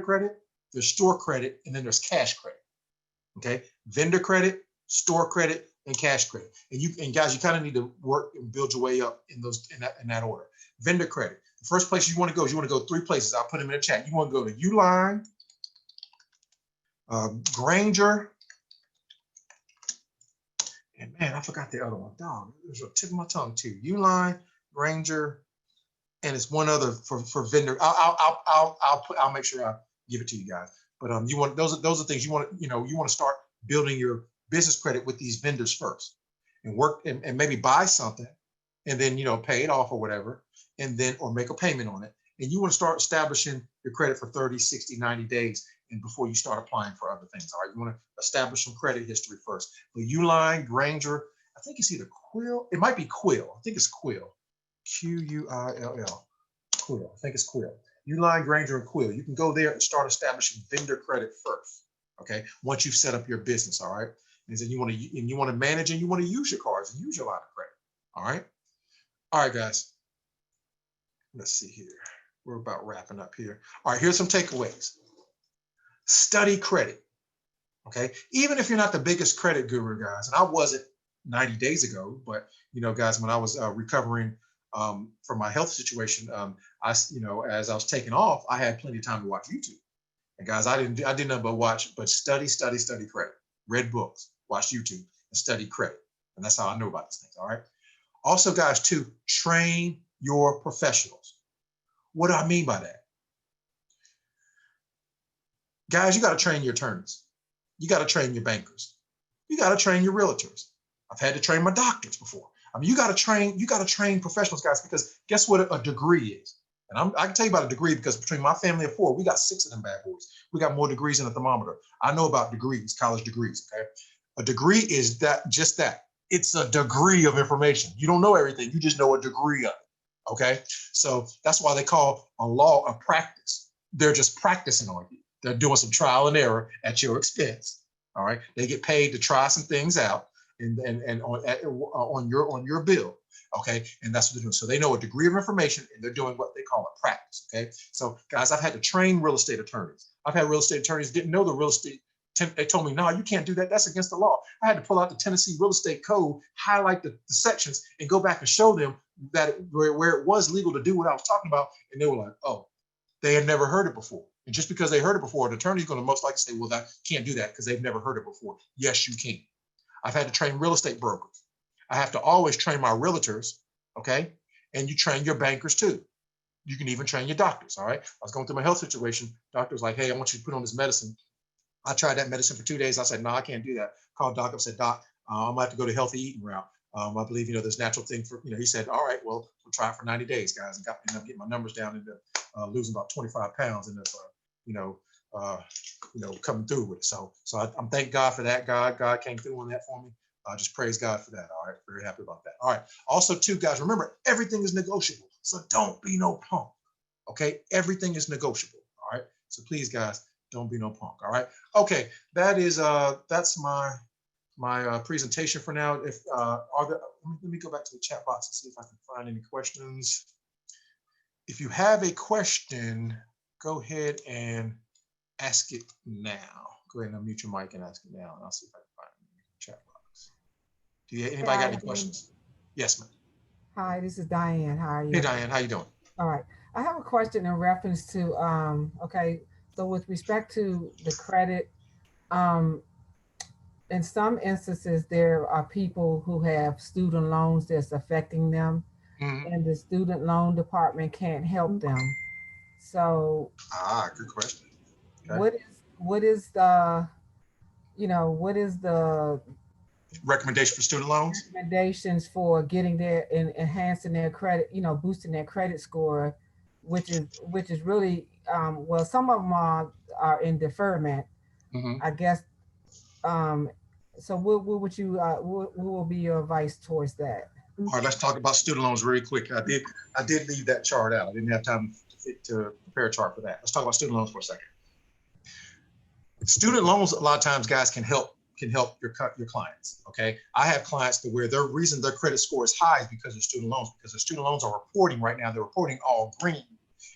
credit, there's store credit, and then there's cash credit. Okay, vendor credit, store credit, and cash credit. And guys, you kind of need to work and build your way up in that order. Vendor credit. The first place you want to go 3 places. I'll put them in the chat. You want to go to Uline, Granger. And man, I forgot the other one. Dog, there's a tip of my tongue too. Uline, Granger, and it's one other for vendor. I'll make sure I give it to you guys. But you want those are things you want to start building your business credit with these vendors first, and work and maybe buy something, and then pay it off or whatever, and then or make a payment on it. And you want to start establishing your credit for 30, 60, 90 days. And before you start applying for other things, all right, you want to establish some credit history first. The Uline, Granger, I think it's either Quill. It might be Quill. I think it's Quill. Quill. Quill. I think it's Quill. Uline, Granger, and Quill. You can go there and start establishing vendor credit first. Okay. Once you've set up your business, all right. And then you want to manage and you want to use your cards and use your line of credit. All right. All right, guys. Let's see here. We're about wrapping up here. All right. Here's some takeaways. Study credit, okay? Even if you're not the biggest credit guru, guys, and I wasn't 90 days ago, but guys, when I was recovering from my health situation, as I was taking off, I had plenty of time to watch YouTube. And guys, I did nothing but study credit, read books, watch YouTube, and study credit. And that's how I know about these things, all right? Also, guys, too, train your professionals. What do I mean by that? Guys, you got to train your attorneys. You got to train your bankers. You got to train your realtors. I've had to train my doctors before. I mean, you got to train professionals, guys, because guess what a degree is? And I can tell you about a degree because between my family of 4, we got 6 of them bad boys. We got more degrees than a thermometer. I know about degrees, college degrees, okay? A degree is just that. It's a degree of information. You don't know everything. You just know a degree of it, okay? So that's why they call a law a practice. They're just practicing on you. They're doing some trial and error at your expense. All right, they get paid to try some things out and on your bill. Okay, and that's what they're doing. So they know a degree of information and they're doing what they call a practice. Okay, so guys, I've had to train real estate attorneys. I've had real estate attorneys didn't know the real estate. They told me, no, you can't do that. That's against the law. I had to pull out the Tennessee Real Estate Code, highlight the sections, and go back and show them that where it was legal to do what I was talking about. And they were like, oh, they had never heard it before. And just because they heard it before, an attorney's going to most likely say, well, that can't do that because they've never heard it before. Yes, you can. I've had to train real estate brokers. I have to always train my realtors, okay? And you train your bankers too. You can even train your doctors, all right? I was going through my health situation. Doctor was like, hey, I want you to put on this medicine. I tried that medicine for 2 days. I said, no, I can't do that. Called doc up, said, doc, I'm going to have to go to healthy eating route. I believe, there's natural thing for, he said, all right, well, we'll try it for 90 days, guys. And ended up getting my numbers down into losing about 25 pounds. And coming through with it. So I'm thank God for that. God came through on that for me. Just praise God for that. All right, very happy about that. All right. Also, too, guys, remember everything is negotiable. So don't be no punk. Okay, everything is negotiable. All right. So please, guys, don't be no punk. All right. Okay, that's my presentation for now. If let me go back to the chat box and see if I can find any questions. If you have a question, go ahead and ask it now. Go ahead and unmute your mic and ask it now, and I'll see if I can find it in the chat box. Anybody got any questions? Yes, ma'am. Hi, this is Diane. How are Hey, you? Diane, how you doing? All right. I have a question in reference to okay, so with respect to the credit, um, in some instances there are people who have student loans that's affecting them, Mhm. and the student loan department can't help them. So Good question. Okay. what is the what is the Recommendation for student loans? recommendations for getting their and enhancing their credit, boosting their credit score, which is really well, some of them are in deferment, Mhm. I guess. Um, so what would you what will be your advice towards that? All right, let's talk about student loans really quick. I did leave that chart out. I didn't have time to prepare a chart for that. Let's talk about student loans for a second. Student loans, a lot of times, guys, can help your clients. Okay, I have clients that where their reason their credit score is high is because of student loans, because the student loans are reporting right now. They're reporting all green.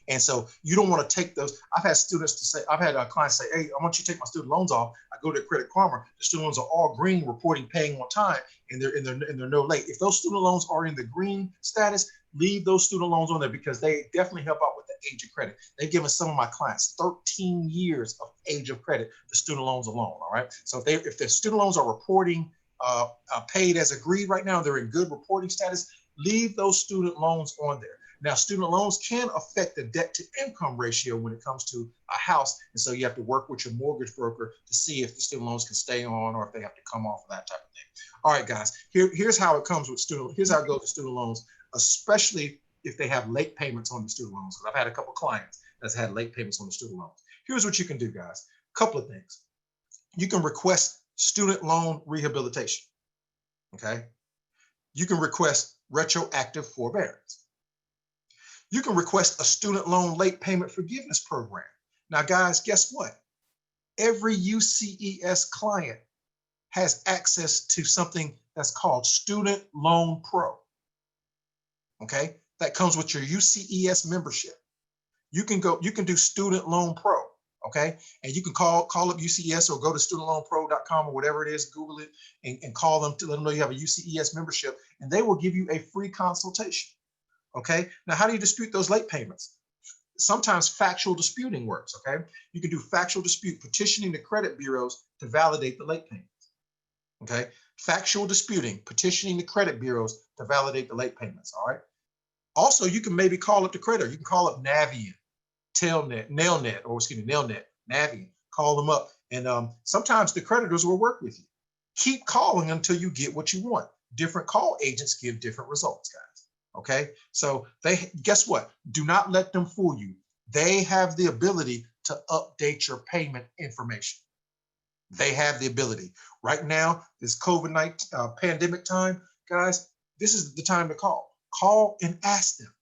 And so you don't want to take those. I've had clients say, hey, I want you to take my student loans off. I go to Credit Karma. The student loans are all green, reporting, paying on time, and they're no late. If those student loans are in the green status, leave those student loans on there, because they definitely help out with the age of credit. They've given some of my clients 13 years of age of credit, the student loans alone. All right. So if the student loans are reporting paid as agreed right now, they're in good reporting status, leave those student loans on there. Now, student loans can affect the debt to income ratio when it comes to a house. And so you have to work with your mortgage broker to see if the student loans can stay on or if they have to come off of that type of thing. All right, guys, here's how it comes with here's how it goes with student loans, especially if they have late payments on the student loans. Because I've had a couple of clients that's had late payments on the student loans. Here's what you can do, guys. A couple of things. You can request student loan rehabilitation. Okay. You can request retroactive forbearance. You can request a student loan late payment forgiveness program. Now, guys, guess what? Every UCES client has access to something that's called Student Loan Pro. Okay, that comes with your UCES membership. You can do Student Loan Pro. Okay, and you can call up UCES or go to studentloanpro.com or whatever it is, Google it, and call them to let them know you have a UCES membership, and they will give you a free consultation. Okay, now how do you dispute those late payments? Sometimes factual disputing works. Okay, you can do factual dispute, petitioning the credit bureaus to validate the late payments. Okay, factual disputing, petitioning the credit bureaus to validate the late payments. All right. Also, you can maybe call up the creditor. You can call up Navient, Nailnet, or excuse me, Nailnet, Navient. Call them up, and sometimes the creditors will work with you. Keep calling until you get what you want. Different call agents give different results, guys. Okay, so guess what? Do not let them fool you. They have the ability to update your payment information. They have the ability. Right now, this COVID-19 pandemic time, guys, this is the time to call. Call and ask them.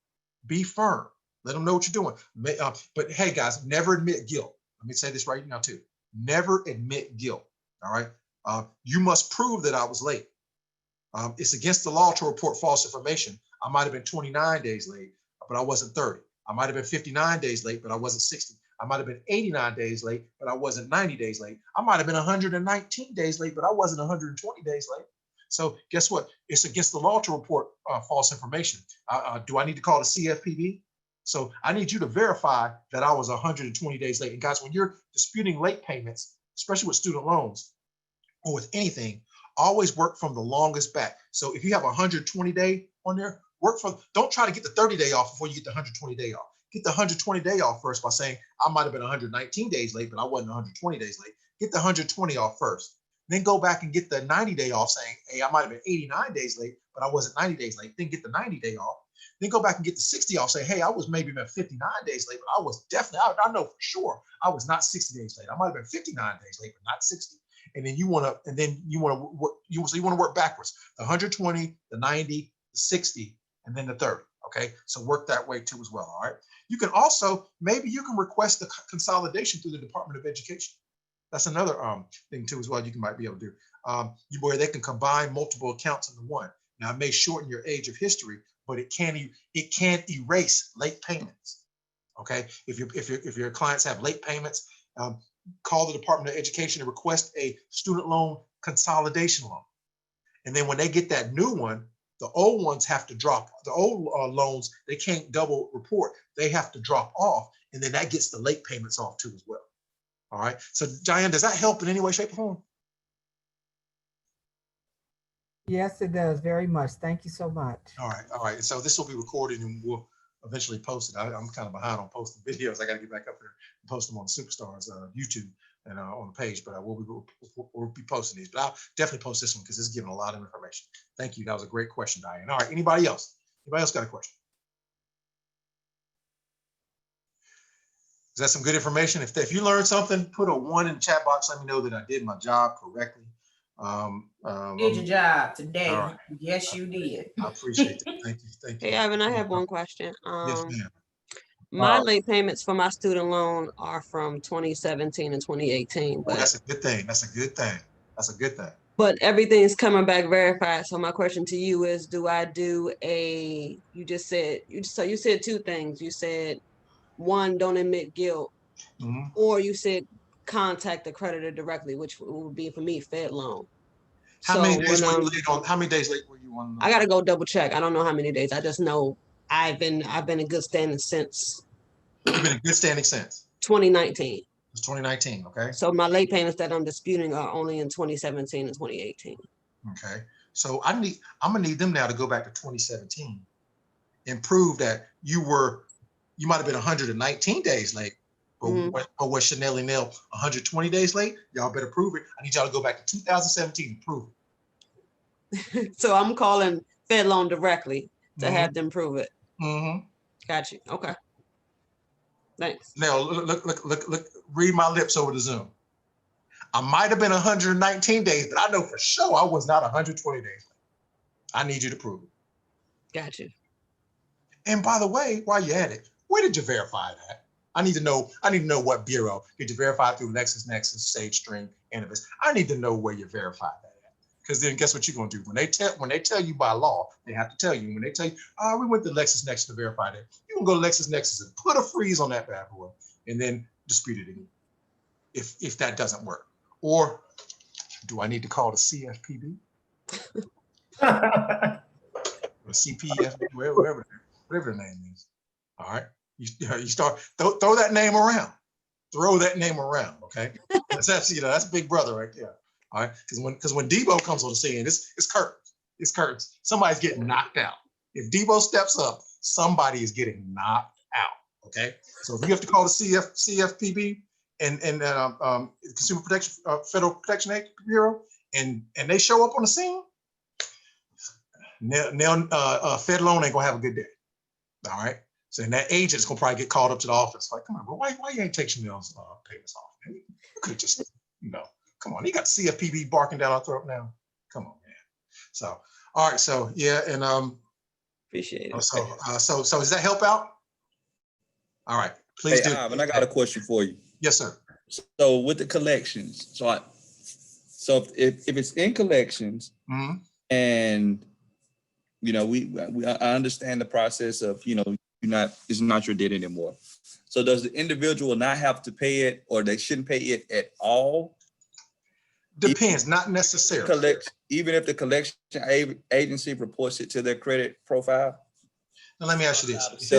Be firm. Let them know what you're doing. But hey, guys, never admit guilt. Let me say this right now, too. Never admit guilt. All right. You must prove that I was late. It's against the law to report false information. I might have been 29 days late, but I wasn't 30. I might have been 59 days late, but I wasn't 60. I might have been 89 days late, but I wasn't 90 days late. I might have been 119 days late, but I wasn't 120 days late. So guess what? It's against the law to report false information. Do I need to call the CFPB? So I need you to verify that I was 120 days late. And guys, when you're disputing late payments, especially with student loans or with anything, always work from the longest back. So if you have a 120-day on there, don't try to get the 30-day off before you get the 120-day off. Get the 120-day off first by saying, I might have been 119 days late, but I wasn't 120 days late. Get the 120 off first. Then go back and get the 90-day off saying, hey, I might have been 89 days late, but I wasn't 90 days late. Then get the 90-day off. Then go back and get the 60 off. Say, hey, I was maybe been 59 days late, but I was definitely, I know for sure I was not 60 days late. I might have been 59 days late, but not 60. And then you want to work, so you want to work backwards. The 120, the 90, the 60, and then the 30. Okay, so work that way too as well. All right. You can also, maybe you can request the consolidation through the Department of Education. That's another thing too as well. Might be able to do where they can combine multiple accounts into one. Now it may shorten your age of history, but it can't erase late payments. Okay, if your clients have late payments, call the Department of Education and request a student loan consolidation loan. And then when they get that new one, the old ones have to drop. The old loans, they can't double report. They have to drop off. And then that gets the late payments off too as well. All right. So Diane, does that help in any way, shape, or form? Yes, it does very much. Thank you so much. All right. All right. So this will be recorded and we'll eventually post it. I'm kind of behind on posting videos. I got to get back up there and post them on the Superstars YouTube and on the page, but we'll be posting these. But I'll definitely post this one because it's giving a lot of information. Thank you. That was a great question, Diane. All right. Anybody else? Anybody else got a question? Is that some good information? If you learned something, put a 1 in the chat box. Let me know that I did my job correctly. Did your job today. Right. Yes, you did. I appreciate it. Thank you. Thank you. Hey, Ivan, I have one question. Yes, ma'am. My late payments for my student loan are from 2017 and 2018. But that's a good thing. That's a good thing. That's a good thing. But everything's coming back verified. So my question to you is, do I do you said two things. You said, one, don't admit guilt, or you said contact the creditor directly, which would be for me, Fed loan. How many days were you late on? How many days late were you on? I gotta go double check. I don't know how many days. I just know I've been in good standing since. You've been in good standing since 2019. It's 2019. Okay. So my late payments that I'm disputing are only in 2017 and 2018. Okay. So I'm gonna need them now to go back to 2017 and prove that you might have been 119 days late, but was Chanel and Nell 120 days late? Y'all better prove it. I need y'all to go back to 2017 and prove it. So I'm calling Fed Loan directly to have them prove it. Got you. Okay. Thanks. Now look, read my lips over the Zoom. I might have been 119 days, but I know for sure I was not 120 days late. I need you to prove it. Got you. And by the way, while you're at it, where did you verify that? I need to know what bureau. Did you verify it through LexisNexis, SageStream, Innovis? I need to know where you verified that at. Because then guess what you're gonna do? When they tell you by law, they have to tell you. When they tell you, we went to LexisNexis to verify that, you can go to LexisNexis and put a freeze on that bad boy and then dispute it again. If that doesn't work. Or do I need to call the CFPB? Or CPF, whatever the name is. All right. You start throw that name around. Throw that name around. Okay. That's Big Brother right there. All right. Because when Debo comes on the scene, it's curtains. It's curtains. Somebody's getting knocked out. If Debo steps up, somebody is getting knocked out. Okay. So if you have to call the CFPB and Consumer Protection Federal Protection Bureau and they show up on the scene, Fed Loan ain't gonna have a good day. All right. So and that agent's gonna probably get called up to the office. Like, come on, bro, why you ain't take Chanel's payments off? Man? You could just, come on. You got the CFPB barking down our throat now. Come on, man. So, all right. So yeah, and appreciate it. So does that help out? All right. Please do. Ivan, I got a question for you. Yes, sir. So with the collections, so if it's in collections, and I understand the process of it's not your debt anymore. So does the individual not have to pay it, or they shouldn't pay it at all? Depends, not necessarily. Even if the collection agency reports it to their credit profile. Now let me ask you this: if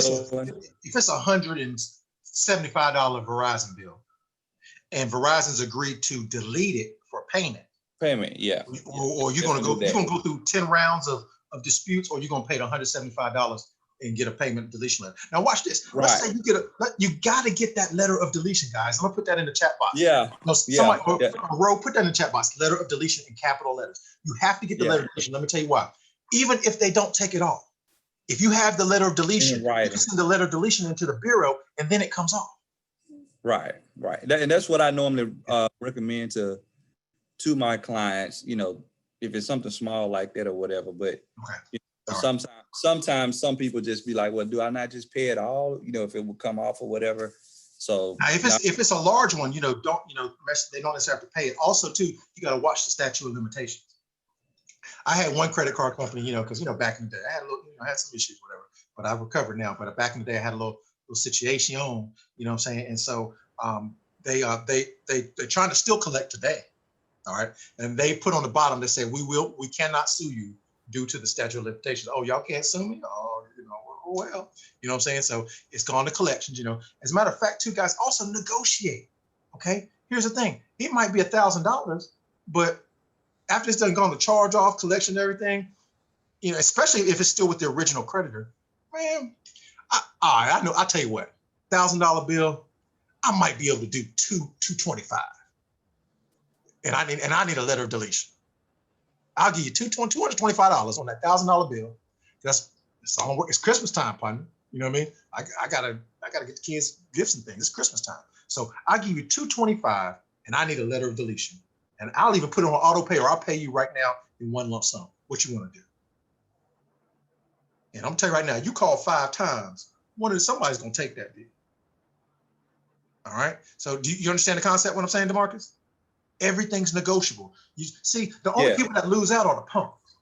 it's $175 Verizon bill, and Verizon's agreed to delete it for payment, yeah, or you're gonna go through 10 rounds of disputes, or you're gonna pay the $175 and get a payment deletion letter. Now watch this. Right. Let's say you got to get that letter of deletion, guys. I'm gonna put that in the chat box. Yeah. Row, put that in the chat box. Letter of deletion in capital letters. You have to get the letter of deletion. Let me tell you why. Even if they don't take it off, If you have the letter of deletion, you writing. can send the letter of deletion into the bureau and then it comes off. Right, right. And that's what I normally recommend to my clients, you know, if it's something small like that or whatever. But Okay. you know, sometimes some people just be like, well, do I not just pay it all? You know, if it will come off or whatever. So now, if it's a large one, you know, they don't necessarily have to pay it. Also, too, you got to watch the statute of limitations. I had one credit card company, you know, because back in the day, I had I had some issues, whatever, but I've recovered now. But back in the day, I had a little situation, you know what I'm saying? And so they're trying to still collect today. All right. And they put on the bottom, they say, we cannot sue you due to the statute of limitations. Oh, y'all can't sue me? Oh, well, you know what I'm saying? So it's gone to collections, you know. As a matter of fact, too, guys, also negotiate. Okay. Here's the thing. It might be $1,000, but after it's done gone to charge off, collection, and everything, you know, especially if it's still with the original creditor, man, I know, I'll tell you what, $1,000 bill, I might be able to do $225. And I need a letter of deletion. I'll give you $225 on that $1,000 bill. That's all work. It's Christmas time, partner. You know what I mean? I gotta get the kids gifts and things. It's Christmas time. So I'll give you $225 and I need a letter of deletion. And I'll even put it on auto pay, or I'll pay you right now in one lump sum. What you want to do? And I'm gonna tell you right now, you call 5 times, somebody's gonna take that deal. All right. So do you understand the concept? What I'm saying, DeMarcus? Everything's negotiable. You see, the only people that lose out are the punks.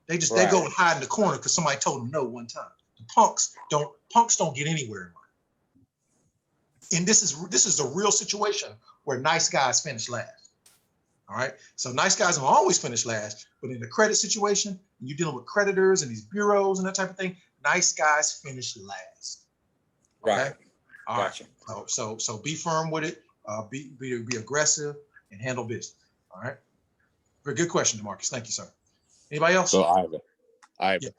They go and hide in the corner because somebody told them no one time. The punks don't get anywhere in life. And this is a real situation where nice guys finish last. All right. So nice guys don't always finish last, but in the credit situation, you're dealing with creditors and these bureaus and that type of thing, nice guys finish last. Okay? Right. All gotcha. Right. So be firm with it. Be aggressive and handle business. All right. Very good question, DeMarcus. Thank you, sir. Anybody else? So Ivan,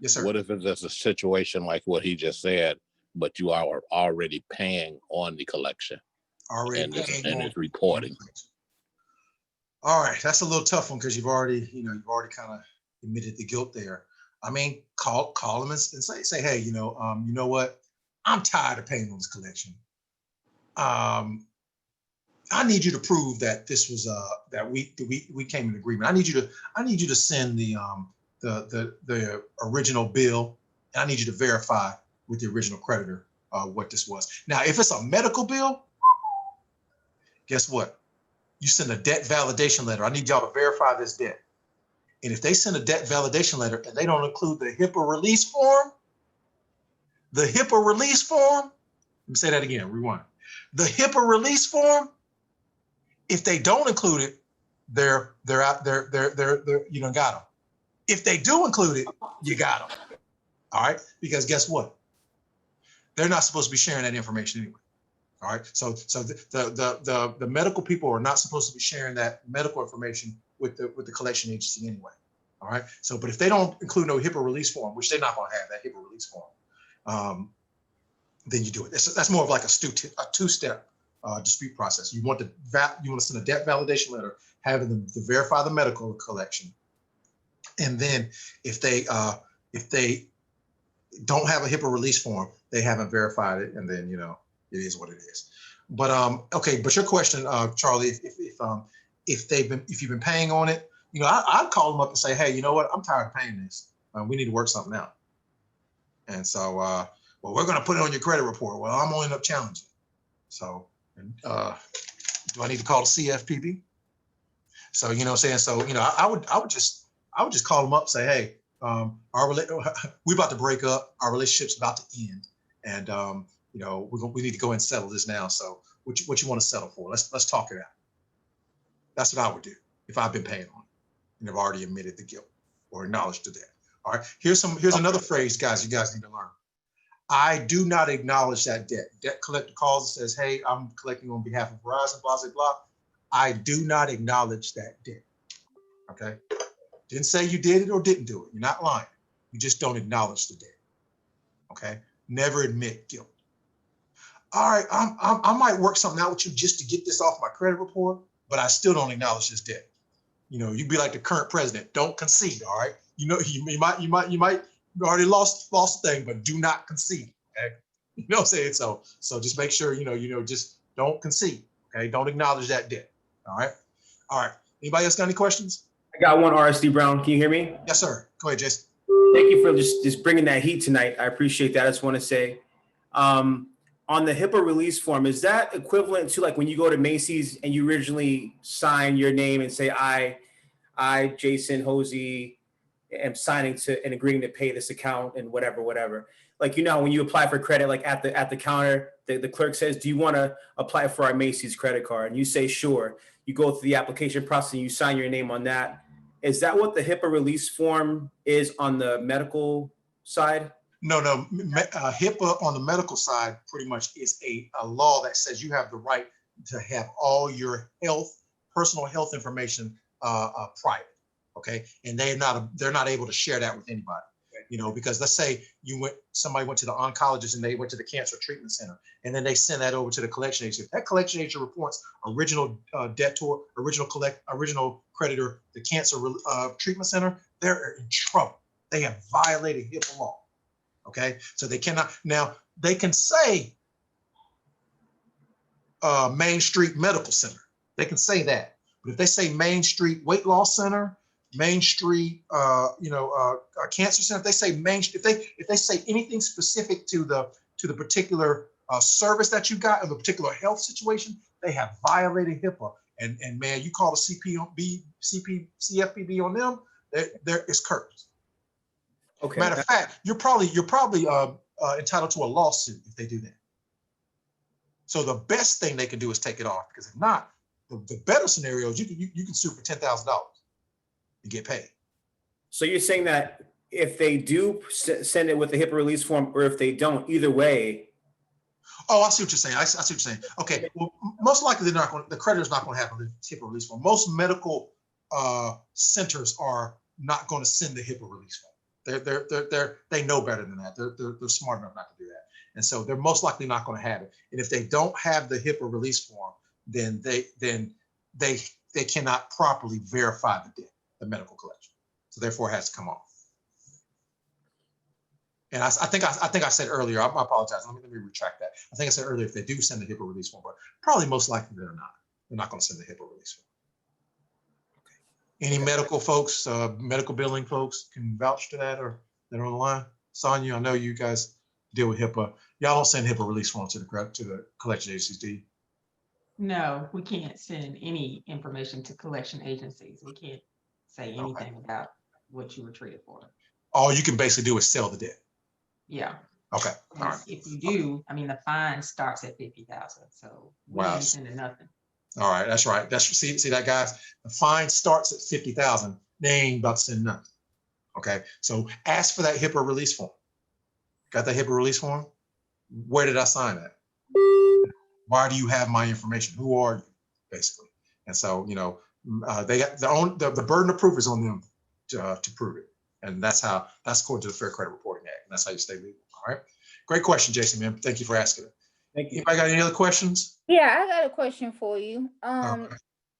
Yes, sir. what if it's a situation like what he just said, but you are already paying on the collection and it's reporting? All right, that's a little tough one because you've already kind of admitted the guilt there. I mean, call them and say, hey, you know what? I'm tired of paying on this collection. I need you to prove that this was that we came in agreement. I need you to send the original bill, and I need you to verify with the original creditor what this was. Now, if it's a medical bill, guess what? You send a debt validation letter. I need y'all to verify this debt. And if they send a debt validation letter and they don't include the HIPAA release form, let me say that again, rewind. The HIPAA release form, if they don't include it, they're out, you done got them. If they do include it, you got them. All right, because guess what? They're not supposed to be sharing that information anyway. All right, so the medical people are not supposed to be sharing that medical information with the collection agency anyway. All right, so but if they don't include no HIPAA release form, which they're not going to have that HIPAA release form, then you do it. That's more of like a two-step dispute process. You want to send a debt validation letter having them to verify the medical collection, and then if they don't have a HIPAA release form, they haven't verified it, and then it is what it is. But okay, but your question, Charlie, if you've been paying on it, I'd call them up and say, hey, you know what? I'm tired of paying this. We need to work something out. And so, well, we're going to put it on your credit report. Well, I'm going to end up challenging. So, do I need to call the CFPB? So, what I'm saying? So, I would just call them up and say, hey, we're about to break up. Our relationship's about to end. And, we need to go and settle this now. So what you want to settle for? Let's talk it out. That's what I would do if I've been paying on it and have already admitted the guilt or acknowledged the debt. All right. Here's another phrase, guys. You guys need to learn. I do not acknowledge that debt. Debt collector calls and says, "Hey, I'm collecting on behalf of Verizon, blah blah blah." I do not acknowledge that debt. Okay. Didn't say you did it or didn't do it. You're not lying. You just don't acknowledge the debt. Okay. Never admit guilt. All right, I might work something out with you just to get this off my credit report, but I still don't acknowledge this debt. You'd be like the current president. Don't concede. All right. You might You already lost the thing, but do not concede. Okay, you know what I'm saying? So just make sure just don't concede. Okay, don't acknowledge that debt. All right. Anybody else got any questions? I got one, RSD Brown. Can you hear me? Yes, sir. Go ahead, Jason. Thank you for just bringing that heat tonight. I appreciate that. I just want to say, on the HIPAA release form, is that equivalent to like when you go to Macy's and you originally sign your name and say, I, Jason Hosey, am signing to and agreeing to pay this account and whatever. Like, when you apply for credit, like at the counter, the clerk says, do you want to apply for our Macy's credit card? And you say, sure. You go through the application process and you sign your name on that. Is that what the HIPAA release form is on the medical side? No. HIPAA on the medical side pretty much is a law that says you have the right to have all your personal health information private. Okay, and they're not able to share that with anybody. Because let's say somebody went to the oncologist and they went to the cancer treatment center, and then they send that over to the collection agency. If that collection agency reports original debtor, original creditor, the cancer treatment center, they're in trouble. They have violated HIPAA law. Okay, so they cannot. Now they can say Main Street Medical Center. They can say that, but if they say Main Street Weight Loss Center, Main Street, cancer center. If they say if they say anything specific to the particular service that you got or the particular health situation, they have violated HIPAA. And man, you call the CFPB on them, it's cursed. Okay. Matter of fact, you're probably entitled to a lawsuit if they do that. So the best thing they can do is take it off, because if not, the better scenario is you can sue for $10,000. And get paid. So you're saying that if they do send it with the HIPAA release form, or if they don't, either way. Oh, I see what you're saying. I see what you're saying. Okay. Well, most likely the creditor's not going to have a HIPAA release form. Most medical centers are not going to send the HIPAA release form. They know better than that. They're smart enough not to do that. And so they're most likely not going to have it. And if they don't have the HIPAA release form, then they cannot properly verify the debt, the medical collection. So therefore it has to come off. And I think I said earlier, I apologize. Let me retract that. I think I said earlier, if they do send the HIPAA release form, but probably most likely they're not. They're not going to send the HIPAA release form. Okay. Any medical folks, medical billing folks can vouch to that, or that are on the line? Sonia, I know you guys deal with HIPAA. Y'all don't send HIPAA release forms to the collection agencies, do you? No, we can't send any information to collection agencies. We can't say anything about what you were treated for. All you can basically do is sell the debt. Yeah. Okay. All right. If you do, I mean, the fine starts at 50,000. So we ain't sending nothing. All right, that's right. See that, guys. The fine starts at 50,000. They ain't about to send nothing. Okay. So ask for that HIPAA release form. Got that HIPAA release form? Where did I sign that? Why do you have my information? Who are you, basically? And so, they got the burden of proof is on them to prove it. And that's according to the Fair Credit Reporting Act. And that's how you stay legal. All right. Great question, Jason, man. Thank you for asking it. Thank you. Anybody got any other questions? Yeah, I got a question for you. Okay.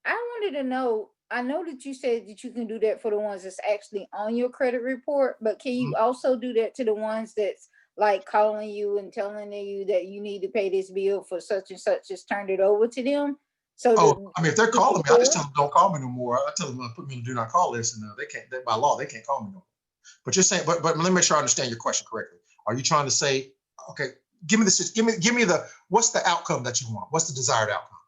I wanted to know, I know that you said that you can do that for the ones that's actually on your credit report, but can you also do that to the ones that's like calling you and telling you that you need to pay this bill for such and such, just turn it over to them? So if they're calling me, I just tell them don't call me no more. I tell them put me on the do not call list, and they can't. By law, they can't call me no more. But you're saying, but let me make sure I understand your question correctly. Are you trying to say, okay, give me what's the outcome that you want? What's the desired outcome?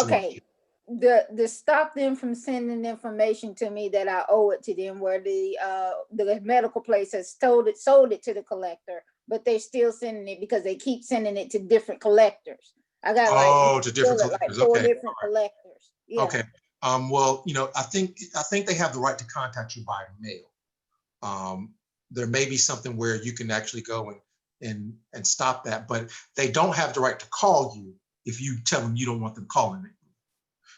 Okay, the stop them from sending information to me that I owe it to them, where the medical place has sold it to the collector, but they're still sending it because they keep sending it to different collectors. I got to different collectors. Like 4 Okay. different collectors. Yeah. Okay. Well, I think they have the right to contact you by mail. There may be something where you can actually go and stop that, but they don't have the right to call you if you tell them you don't want them calling it.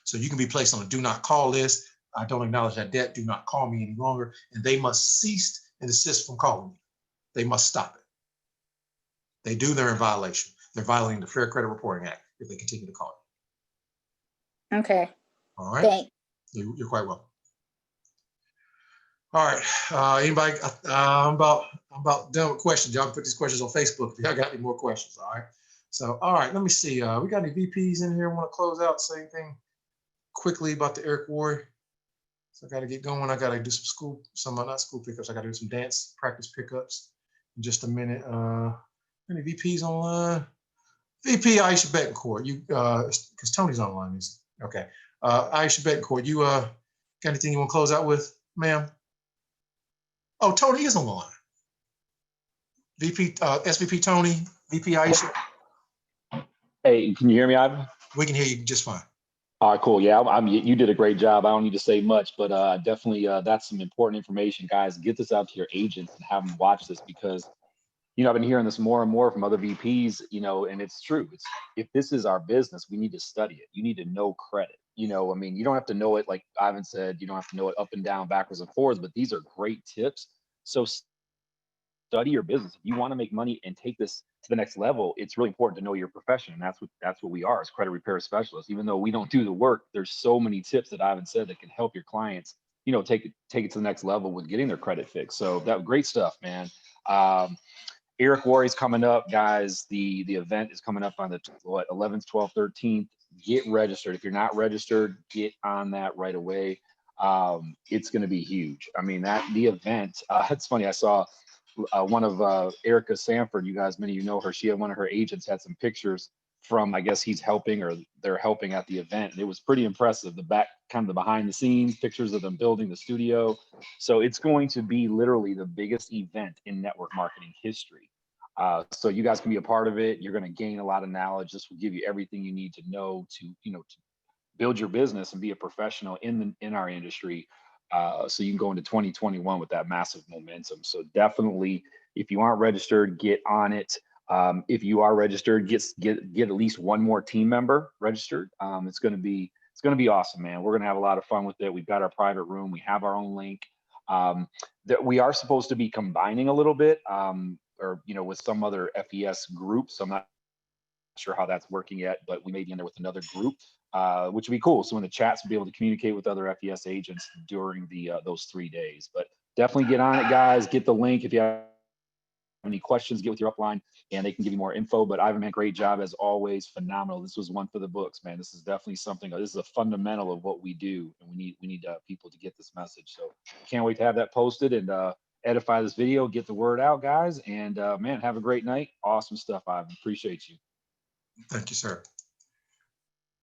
So you can be placed on a do not call list. I don't acknowledge that debt. Do not call me any longer. And they must cease and desist from calling me. They must stop it. They do, they're in violation. They're violating the Fair Credit Reporting Act if they continue to call you. Okay. All right. Thanks. You're quite welcome. All right. Anybody? I'm about done with questions. Y'all can put these questions on Facebook if y'all got any more questions. All right. So, all right, let me see. We got any VPs in here? Want to close out, say anything quickly about the Eric Ward? So I got to get going. I got to do not school pickups. I got to do some dance practice pickups in just a minute. Any VPs online? VP Aisha Betancourt, you because Tony's online. Okay. Aisha Betancourt, you got anything you want to close out with, ma'am? Oh, Tony is on the line. VP SVP Tony, VP Aisha. Hey, can you hear me, Ivan? We can hear you just fine. All right, cool. Yeah, you did a great job. I don't need to say much, but definitely that's some important information, guys. Get this out to your agents and have them watch this because, you know, I've been hearing this more and more from other VPs, you know, and it's true. If this is our business, we need to study it. You need to know credit. You know, I mean, you don't have to know it, like Ivan said, you don't have to know it up and down, backwards and forwards, but these are great tips. So study your business. If you want to make money and take this to the next level, it's really important to know your profession. And that's what we are as credit repair specialists. Even though we don't do the work, there's so many tips that Ivan said that can help your clients, you know, take it to the next level with getting their credit fixed. So that great stuff, man. Eric Worre's coming up, guys. The event is coming up on the 11th, 12th, 13th. Get registered. If you're not registered, get on that right away. It's going to be huge. I mean, the event, it's funny. I saw one of Erica Sanford, you guys, many of you know her. She had one of her agents had some pictures from, I guess he's helping or they're helping at the event. And it was pretty impressive. The back, kind of the behind the scenes pictures of them building the studio. So it's going to be literally the biggest event in network marketing history. So you guys can be a part of it. You're going to gain a lot of knowledge. This will give you everything you need to know to, you know, to build your business and be a professional in our industry. So you can go into 2021 with that massive momentum. So definitely, if you aren't registered, get on it. If you are registered, get at least one more team member registered. It's going to be awesome, man. We're going to have a lot of fun with it. We've got our private room. We have our own link. That we are supposed to be combining a little bit, or you know, with some other FES group. So I'm not sure how that's working yet, but we may be in there with another group, which would be cool. So in the chats, we'll be able to communicate with other FES agents during those 3 days. But definitely get on it, guys. Get the link. If you have any questions, get with your upline and they can give you more info. But Ivan, man, great job as always. Phenomenal. This was one for the books, man. This is definitely something. This is a fundamental of what we do, and we need people to get this message. So can't wait to have that posted and edify this video, get the word out, guys. And man, have a great night. Awesome stuff, Ivan. Appreciate you. Thank you, sir.